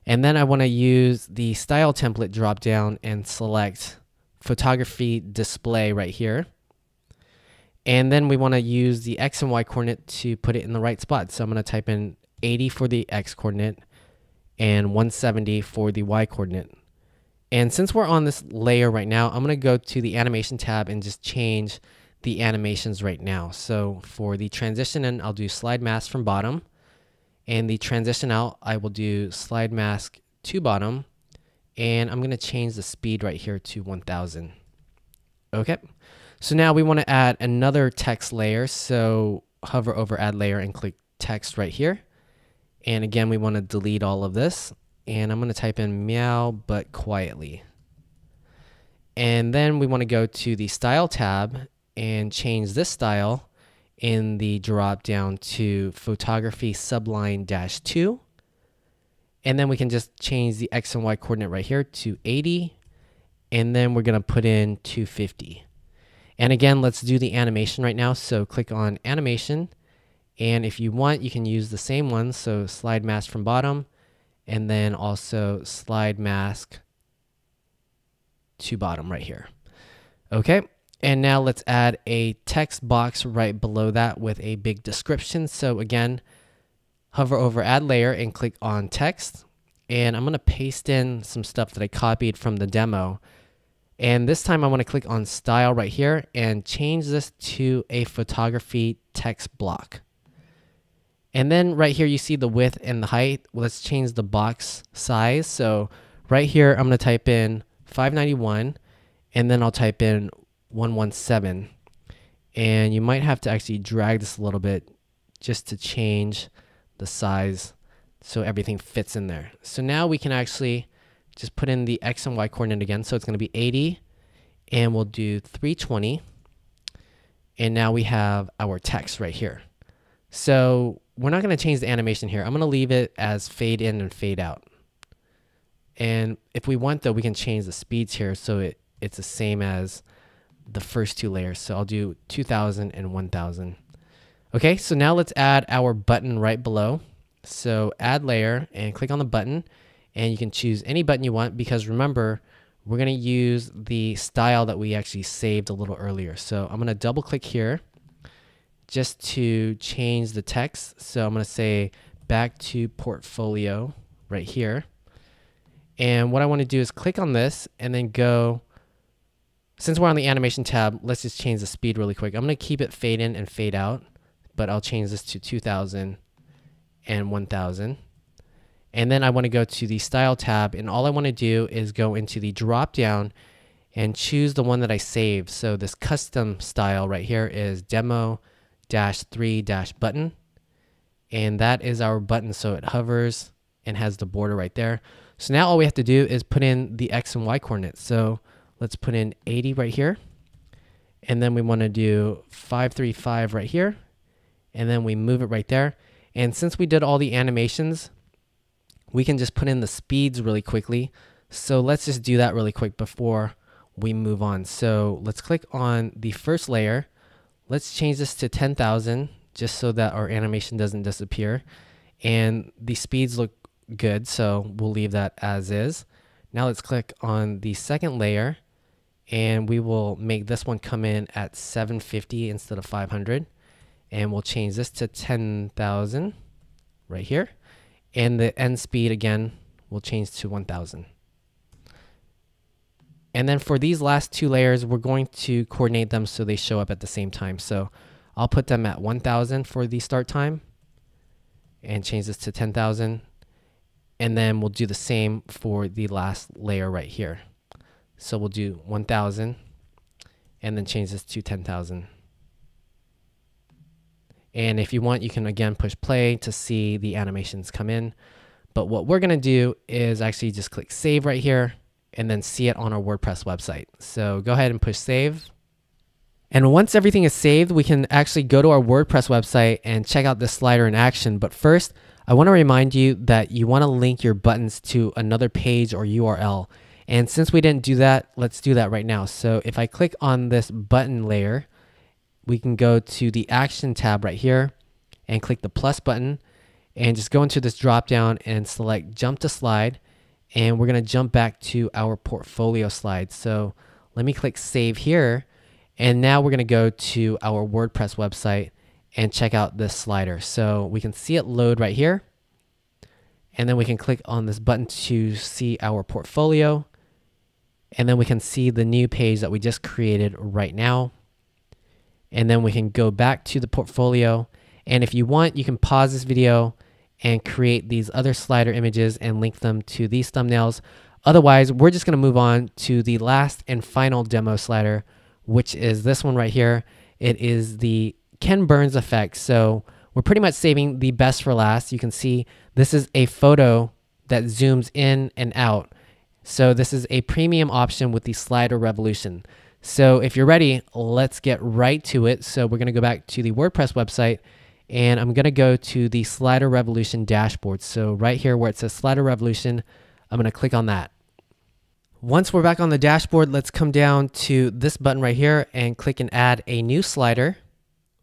And then I want to use the style template drop down and select photography display right here. And then we want to use the X and Y coordinate to put it in the right spot. So I'm going to type in 80 for the X coordinate and 170 for the Y coordinate. And since we're on this layer right now, I'm going to go to the animation tab and just change the animations right now. So for the transition in, I'll do slide mask from bottom. And the transition out, I will do slide mask to bottom. And I'm going to change the speed right here to 1000. Okay. So now we want to add another text layer. So hover over add layer and click text right here. And again, we want to delete all of this. And I'm going to type in meow, but quietly. And then we want to go to the style tab and change this style in the drop down to photography subline -2. And then we can just change the X and Y coordinate right here to 80. And then we're going to put in 250. And again, let's do the animation right now. So click on animation. And if you want, you can use the same one. So slide mask from bottom and then also slide mask to bottom right here. Okay. And now let's add a text box right below that with a big description. So again, hover over add layer and click on text. And I'm going to paste in some stuff that I copied from the demo. And this time I want to click on style right here and change this to a photography text block. And then right here, you see the width and the height. Let's change the box size. So right here, I'm going to type in 591, and then I'll type in 117. And you might have to actually drag this a little bit just to change the size so everything fits in there. So now we can actually just put in the X and Y coordinate again. So it's going to be 80, and we'll do 320. And now we have our text right here. So we're not going to change the animation here. I'm going to leave it as fade in and fade out. And if we want, though, we can change the speeds here so it's the same as the first two layers. So I'll do 2000 and 1000. Okay, so now let's add our button right below. So add layer and click on the button, and you can choose any button you want, because remember, we're going to use the style that we actually saved a little earlier. So I'm going to double click here just to change the text. So I'm going to say back to portfolio right here. And what I want to do is click on this and then go, since we're on the animation tab, let's just change the speed really quick. I'm going to keep it fade in and fade out, but I'll change this to 2000 and 1000. And then I want to go to the style tab, and all I want to do is go into the drop down and choose the one that I saved. So this custom style right here is demo-3-button. And that is our button. So it hovers and has the border right there. So now all we have to do is put in the X and Y coordinates. So let's put in 80 right here. And then we want to do 535 right here. And then we move it right there. And since we did all the animations, we can just put in the speeds really quickly. So let's just do that really quick before we move on. So let's click on the first layer. Let's change this to 10,000 just so that our animation doesn't disappear. And the speeds look good, so we'll leave that as is. Now let's click on the second layer, and we will make this one come in at 750 instead of 500. And we'll change this to 10,000 right here. And the end speed again will change to 1000. And then for these last two layers, we're going to coordinate them so they show up at the same time. So I'll put them at 1000 for the start time and change this to 10,000. And then we'll do the same for the last layer right here. So we'll do 1000 and then change this to 10,000. And if you want, you can again push play to see the animations come in. But what we're going to do is actually just click save right here and then see it on our WordPress website. So go ahead and push save. And once everything is saved, we can actually go to our WordPress website and check out this slider in action. But first, I want to remind you that you want to link your buttons to another page or URL. And since we didn't do that, let's do that right now. So if I click on this button layer, we can go to the action tab right here and click the plus button and just go into this drop down and select jump to slide. And we're going to jump back to our portfolio slide. So let me click save here. And now we're going to go to our WordPress website and check out this slider. So we can see it load right here. And then we can click on this button to see our portfolio. And then we can see the new page that we just created right now. And then we can go back to the portfolio. And if you want, you can pause this video and create these other slider images and link them to these thumbnails. Otherwise, we're just going to move on to the last and final demo slider, which is this one right here. It is the Ken Burns effect. So we're pretty much saving the best for last. You can see this is a photo that zooms in and out. So this is a premium option with the Slider Revolution. So if you're ready, let's get right to it. So we're going to go back to the WordPress website, and I'm going to go to the Slider Revolution dashboard. So right here where it says Slider Revolution, I'm going to click on that. Once we're back on the dashboard, let's come down to this button right here and click and add a new slider.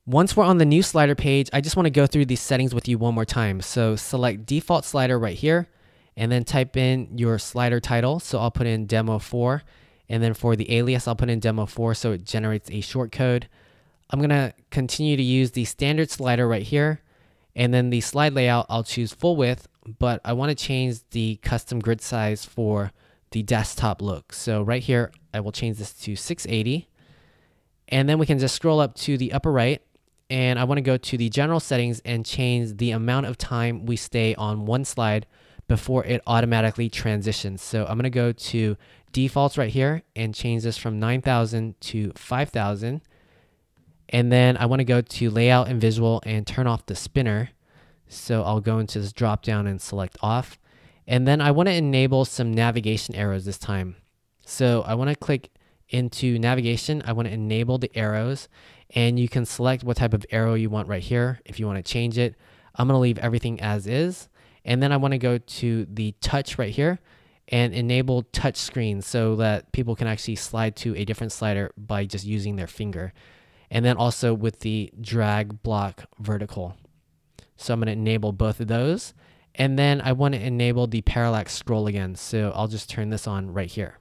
Once we're on the new slider page, I just want to go through these settings with you one more time. So select default slider right here, and then type in your slider title. So I'll put in demo 4. And then for the alias, I'll put in demo 4 so it generates a short code. I'm going to continue to use the standard slider right here. And then the slide layout, I'll choose full width, but I want to change the custom grid size for the desktop look. So right here, I will change this to 680. And then we can just scroll up to the upper right and I want to go to the general settings and change the amount of time we stay on one slide before it automatically transitions. So I'm going to go to defaults right here and change this from 9,000 to 5,000. And then I want to go to layout and visual and turn off the spinner. So I'll go into this drop down and select off. And then I want to enable some navigation arrows this time. So I want to click into navigation. I want to enable the arrows, and you can select what type of arrow you want right here if you want to change it. I'm going to leave everything as is. And then I want to go to the touch right here and enable touch screen so that people can actually slide to a different slider by just using their finger. And then also with the drag block vertical. So I'm going to enable both of those. And then I want to enable the parallax scroll again. So I'll just turn this on right here.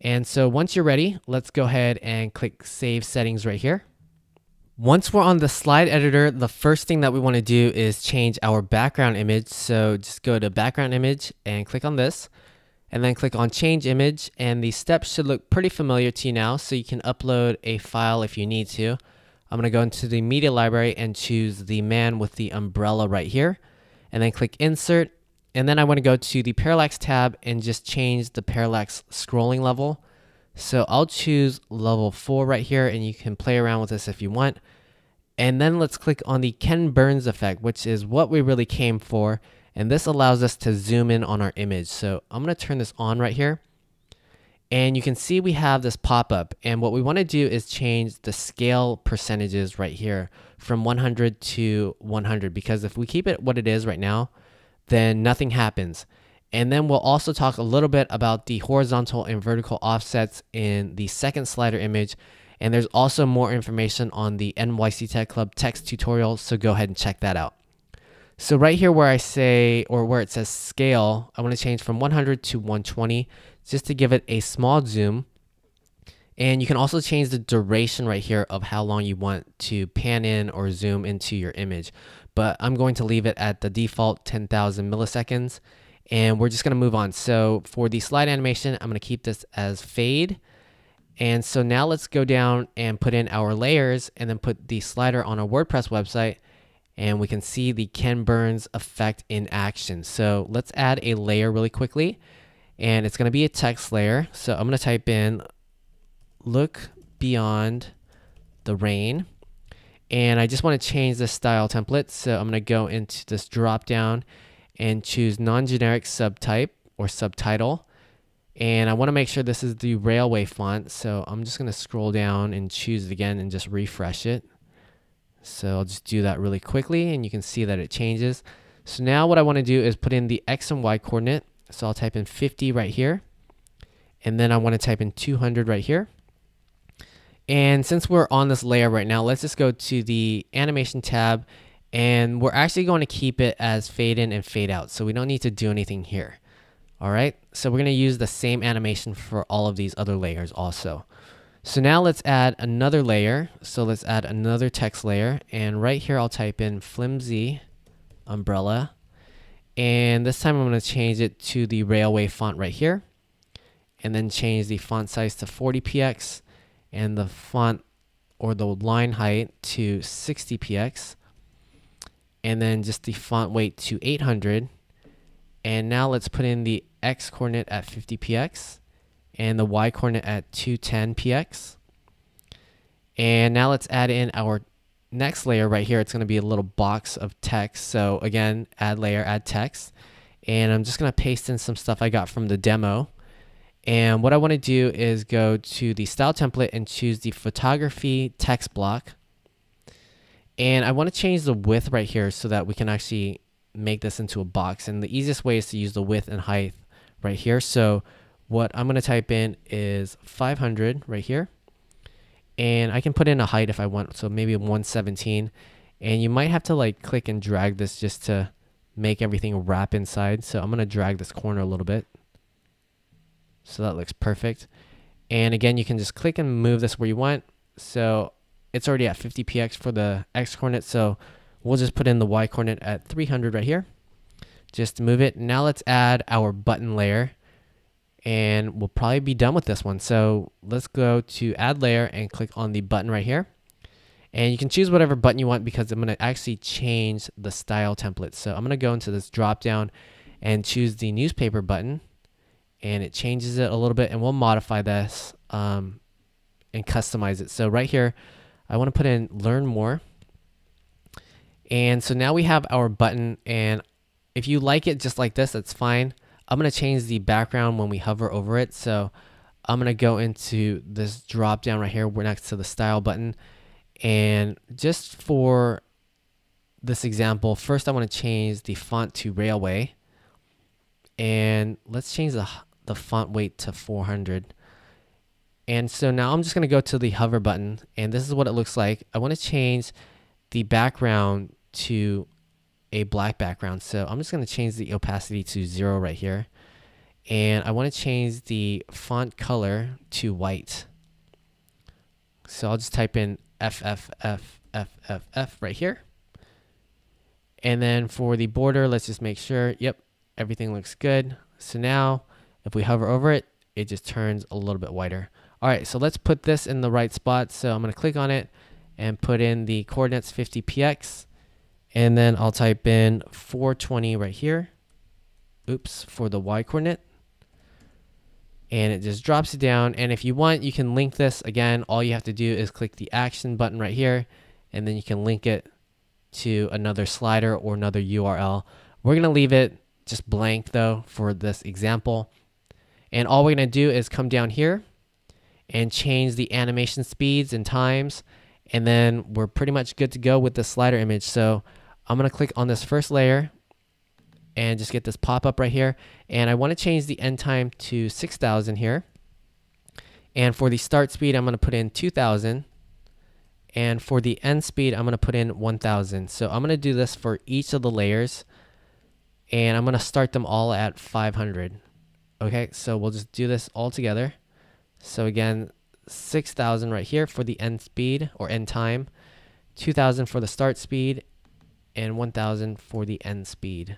And so once you're ready, let's go ahead and click Save Settings right here. Once we're on the slide editor, the first thing that we want to do is change our background image. So just go to background image and click on this, and then click on change image. And the steps should look pretty familiar to you now, so you can upload a file if you need to. I'm going to go into the media library and choose the man with the umbrella right here, and then click insert. And then I want to go to the parallax tab and just change the parallax scrolling level. So I'll choose level 4 right here, and you can play around with this if you want. And then let's click on the Ken Burns effect, which is what we really came for. And this allows us to zoom in on our image. So I'm going to turn this on right here. And you can see we have this pop-up. And what we want to do is change the scale percentages right here from 100 to 100. Because if we keep it what it is right now, then nothing happens. And then we'll also talk a little bit about the horizontal and vertical offsets in the second slider image. And there's also more information on the NYC Tech Club text tutorial, so go ahead and check that out. So right here where I say, or where it says scale, I want to change from 100 to 120 just to give it a small zoom. And you can also change the duration right here of how long you want to pan in or zoom into your image. But I'm going to leave it at the default 10,000 milliseconds. And we're just going to move on. So for the slide animation, I'm going to keep this as fade. And so now let's go down and put in our layers and then put the slider on our WordPress website. And we can see the Ken Burns effect in action. So let's add a layer really quickly. And it's going to be a text layer. So I'm going to type in, look beyond the rain. And I just want to change the style template. So I'm going to go into this drop down and choose non-generic subtype or subtitle. And I want to make sure this is the Railway font. So I'm just going to scroll down and choose it again and just refresh it. So I'll just do that really quickly, and you can see that it changes. So now what I want to do is put in the X and Y coordinate. So I'll type in 50 right here. And then I want to type in 200 right here. And since we're on this layer right now, let's just go to the animation tab. And we're actually going to keep it as fade in and fade out. So we don't need to do anything here. All right. So we're going to use the same animation for all of these other layers also. So now let's add another layer. So let's add another text layer. And right here, I'll type in flimsy umbrella. And this time I'm going to change it to the Railway font right here. And then change the font size to 40px and the font or the line height to 60px. And then just the font weight to 800. And now let's put in the X coordinate at 50px and the Y coordinate at 210px. And now let's add in our next layer right here. It's going to be a little box of text. So again, add layer, add text. And I'm just going to paste in some stuff I got from the demo. And what I want to do is go to the style template and choose the photography text block. And I want to change the width right here so that we can actually make this into a box. And the easiest way is to use the width and height right here. So what I'm going to type in is 500 right here. And I can put in a height if I want. So maybe 117. And you might have to like click and drag this just to make everything wrap inside. So I'm going to drag this corner a little bit. So that looks perfect. And again, you can just click and move this where you want. So it's already at 50px for the X coordinate. So we'll just put in the Y coordinate at 300 right here. Just to move it. Now let's add our button layer. And we'll probably be done with this one. So let's go to add layer and click on the button right here. And you can choose whatever button you want because I'm going to actually change the style template. So I'm going to go into this drop down and choose the newspaper button, and it changes it a little bit, and we'll modify this and customize it. So right here, I want to put in learn more. And so now we have our button, and if you like it just like this, that's fine. I'm going to change the background when we hover over it. So I'm going to go into this drop down right here. We're next to the style button. And just for this example, first I want to change the font to Railway. And let's change the font weight to 400. And so now I'm just going to go to the hover button, and this is what it looks like. I want to change the background to a black background. So I'm just going to change the opacity to 0 right here. And I want to change the font color to white. So I'll just type in FFFFFF right here. And then for the border, let's just make sure, yep, everything looks good. So now if we hover over it, it just turns a little bit whiter. All right, so let's put this in the right spot. So I'm going to click on it and put in the coordinates 50px. And then I'll type in 420 right here. Oops, for the y coordinate. And it just drops it down. And if you want, you can link this. Again, all you have to do is click the action button right here, and then you can link it to another slider or another URL. We're going to leave it just blank though for this example. And all we're going to do is come down here and change the animation speeds and times. And then we're pretty much good to go with the slider image. So I'm going to click on this first layer and just get this pop-up right here. And I want to change the end time to 6,000 here. And for the start speed, I'm going to put in 2,000. And for the end speed, I'm going to put in 1,000. So I'm going to do this for each of the layers. And I'm going to start them all at 500. Okay, so we'll just do this all together. So again, 6,000 right here for the end speed or end time, 2,000 for the start speed, and 1,000 for the end speed.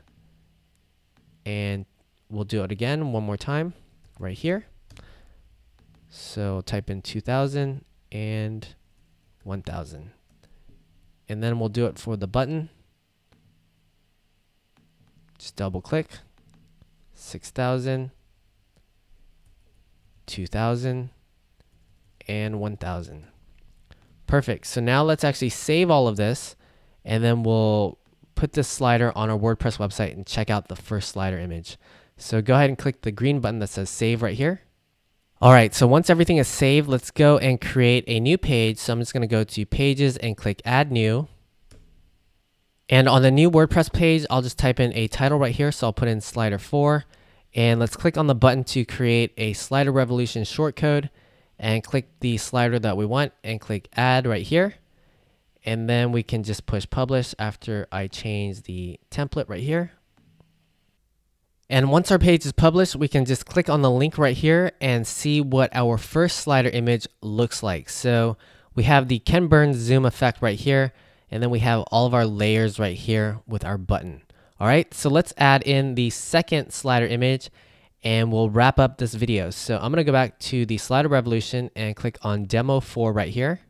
And we'll do it again one more time right here. So type in 2,000 and 1,000. And then we'll do it for the button. Just double click. 6,000, 2,000, and 1,000. Perfect. So now let's actually save all of this, and then we'll put this slider on our WordPress website and check out the first slider image. So go ahead and click the green button that says save right here. All right, so once everything is saved, let's go and create a new page. So I'm just going to go to pages and click add new. And on the new WordPress page, I'll just type in a title right here. So I'll put in slider 4, and let's click on the button to create a Slider Revolution shortcode, and click the slider that we want and click add right here. And then we can just push publish after I change the template right here. And once our page is published, we can just click on the link right here and see what our first slider image looks like. So we have the Ken Burns zoom effect right here, and then we have all of our layers right here with our button. All right, so let's add in the second slider image, and we'll wrap up this video. So I'm gonna go back to the Slider Revolution and click on Demo 4 right here.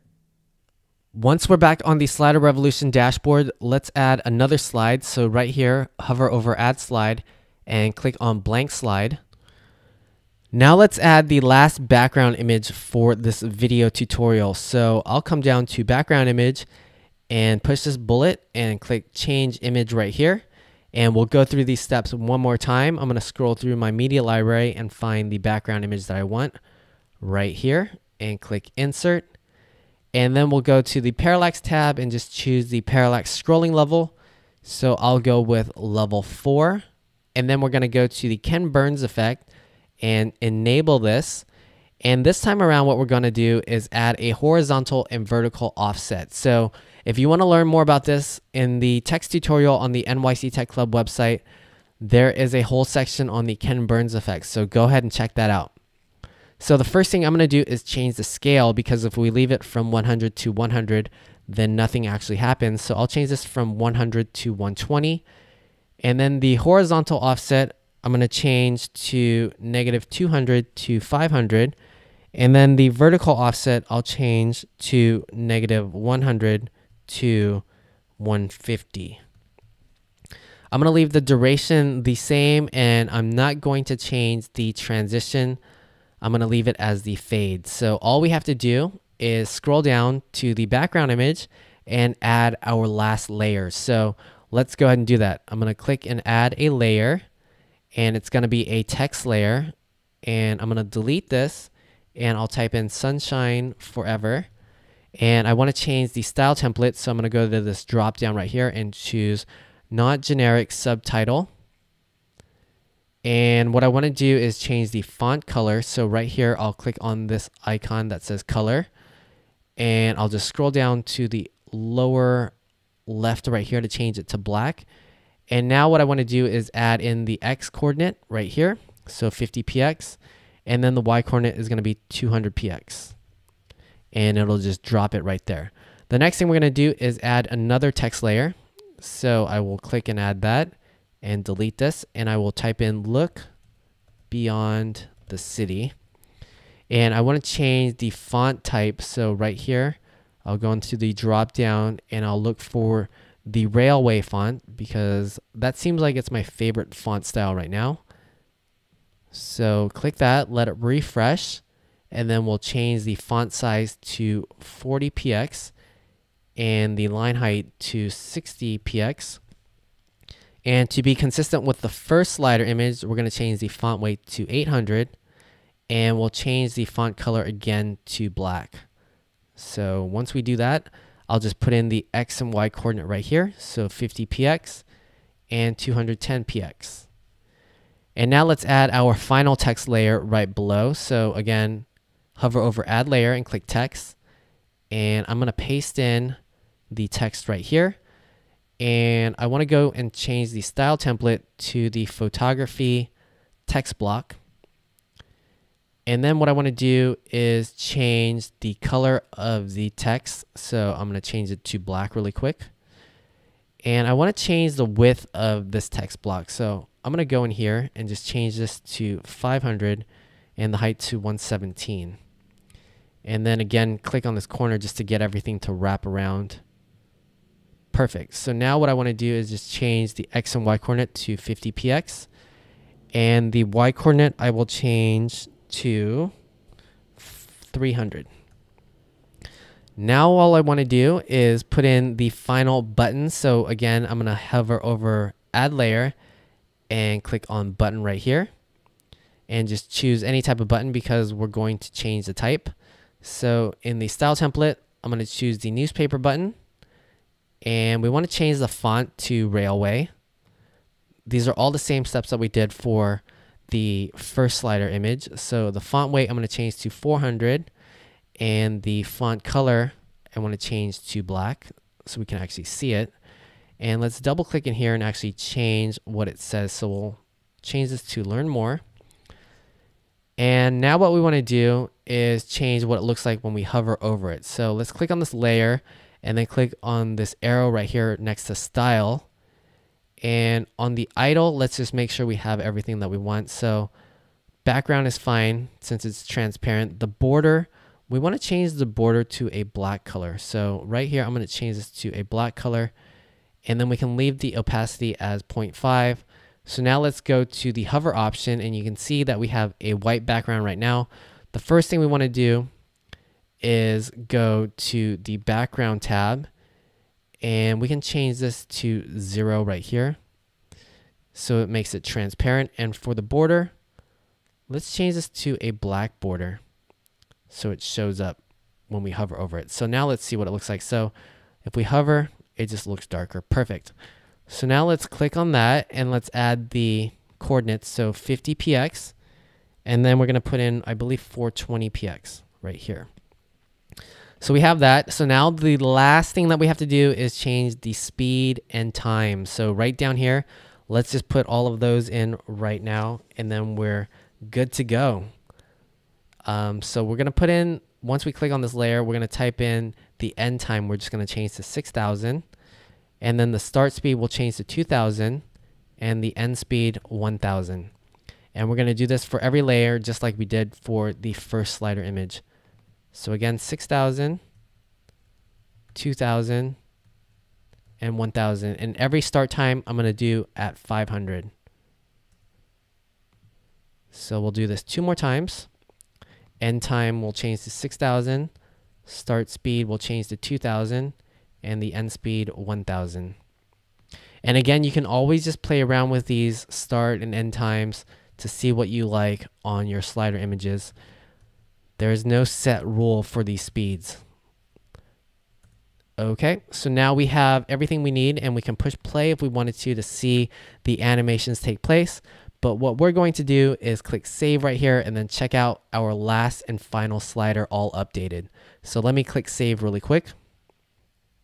Once we're back on the Slider Revolution dashboard, let's add another slide. So right here, hover over Add Slide and click on Blank Slide. Now let's add the last background image for this video tutorial. So I'll come down to Background Image and push this bullet and click Change Image right here. And we'll go through these steps one more time. I'm going to scroll through my media library and find the background image that I want right here and click Insert. And then we'll go to the Parallax tab and just choose the parallax scrolling level. So I'll go with level 4. And then we're going to go to the Ken Burns effect and enable this. And this time around, what we're going to do is add a horizontal and vertical offset. So if you want to learn more about this, in the text tutorial on the NYC Tech Club website, there is a whole section on the Ken Burns effect. So go ahead and check that out. So the first thing I'm going to do is change the scale, because if we leave it from 100 to 100, then nothing actually happens. So I'll change this from 100 to 120. And then the horizontal offset, I'm going to change to -200 to 500. And then the vertical offset, I'll change to -100 to 150. I'm going to leave the duration the same, and I'm not going to change the transition. I'm going to leave it as the fade. So all we have to do is scroll down to the background image and add our last layer. So let's go ahead and do that. I'm going to click and add a layer, and it's going to be a text layer. And I'm going to delete this, and I'll type in sunshine forever. And I want to change the style template. So I'm going to go to this drop down right here and choose not generic subtitle. And what I want to do is change the font color. So right here, I'll click on this icon that says color, and I'll just scroll down to the lower left right here to change it to black. And now what I want to do is add in the X coordinate right here. So 50px, and then the Y coordinate is going to be 200px, and it'll just drop it right there. The next thing we're going to do is add another text layer. So I will click and add that and delete this, and I will type in look beyond the city. And I want to change the font type. So right here, I'll go into the drop down and I'll look for the railway font, because that seems like it's my favorite font style right now. So click that, let it refresh, and then we'll change the font size to 40px and the line height to 60px. And to be consistent with the first slider image, we're going to change the font weight to 800, and we'll change the font color again to black. So once we do that, I'll just put in the X and Y coordinate right here. So 50px and 210px. And now let's add our final text layer right below. So again, hover over add layer and click text. And I'm going to paste in the text right here. And I want to go and change the style template to the photography text block. And then what I want to do is change the color of the text. So I'm going to change it to black really quick. And I want to change the width of this text block. So I'm going to go in here and just change this to 500 and the height to 117. And then again, click on this corner just to get everything to wrap around. Perfect. So now what I want to do is just change the X and Y coordinate to 50px. And the Y coordinate I will change to 300. Now all I want to do is put in the final button. So again, I'm going to hover over add layer and click on button right here. And just choose any type of button because we're going to change the type. So in the style template, I'm going to choose the newspaper button. And we want to change the font to railway. These are all the same steps that we did for the first slider image. So the font weight I'm going to change to 400, and the font color I want to change to black so we can actually see it. And let's double click in here and actually change what it says. So we'll change this to learn more. And now what we want to do is change what it looks like when we hover over it. So let's click on this layer and then click on this arrow right here next to style. And on the idle, let's just make sure we have everything that we want. So background is fine since it's transparent. The border, we want to change the border to a black color. So right here, I'm going to change this to a black color. And then we can leave the opacity as 0.5. So now let's go to the hover option, and you can see that we have a white background right now. The first thing we want to do is go to the background tab, and we can change this to 0 right here. So it makes it transparent. And for the border, let's change this to a black border so it shows up when we hover over it. So now let's see what it looks like. So if we hover, it just looks darker. Perfect. So now let's click on that and let's add the coordinates. So 50px, and then we're going to put in, I believe, 420px right here. So we have that. So now the last thing that we have to do is change the speed and time. So right down here, let's just put all of those in right now, and then we're good to go. So we're going to put in, once we click on this layer, we're going to type in the end time. We're just going to change to 6,000. And then the start speed will change to 2,000 and the end speed 1,000. And we're going to do this for every layer just like we did for the first slider image. So again, 6,000, 2,000, and 1,000. And every start time I'm going to do at 500. So we'll do this 2 more times. End time will change to 6,000. Start speed will change to 2,000. And the end speed 1,000. And again, you can always just play around with these start and end times to see what you like on your slider images. There is no set rule for these speeds. Okay, so now we have everything we need, and we can push play if we wanted to see the animations take place. But what we're going to do is click save right here and then check out our last and final slider all updated. So let me click save really quick.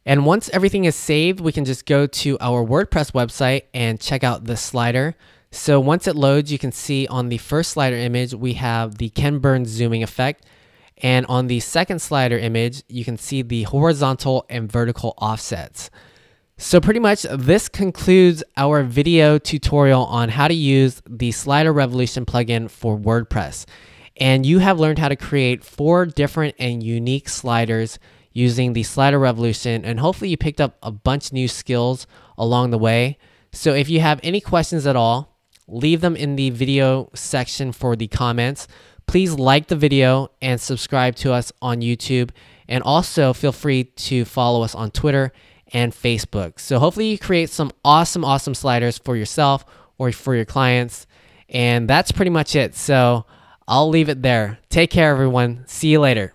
And once everything is saved, we can just go to our WordPress website and check out the slider. So once it loads, you can see on the first slider image, we have the Ken Burns zooming effect. And on the second slider image, you can see the horizontal and vertical offsets. So pretty much this concludes our video tutorial on how to use the Slider Revolution plugin for WordPress. And you have learned how to create 4 different and unique sliders using the Slider Revolution, and hopefully you picked up a bunch of new skills along the way. So if you have any questions at all, leave them in the video section for the comments. Please like the video and subscribe to us on YouTube, and also feel free to follow us on Twitter and Facebook. So hopefully you create some awesome sliders for yourself or for your clients. And that's pretty much it. So I'll leave it there. Take care, everyone. See you later.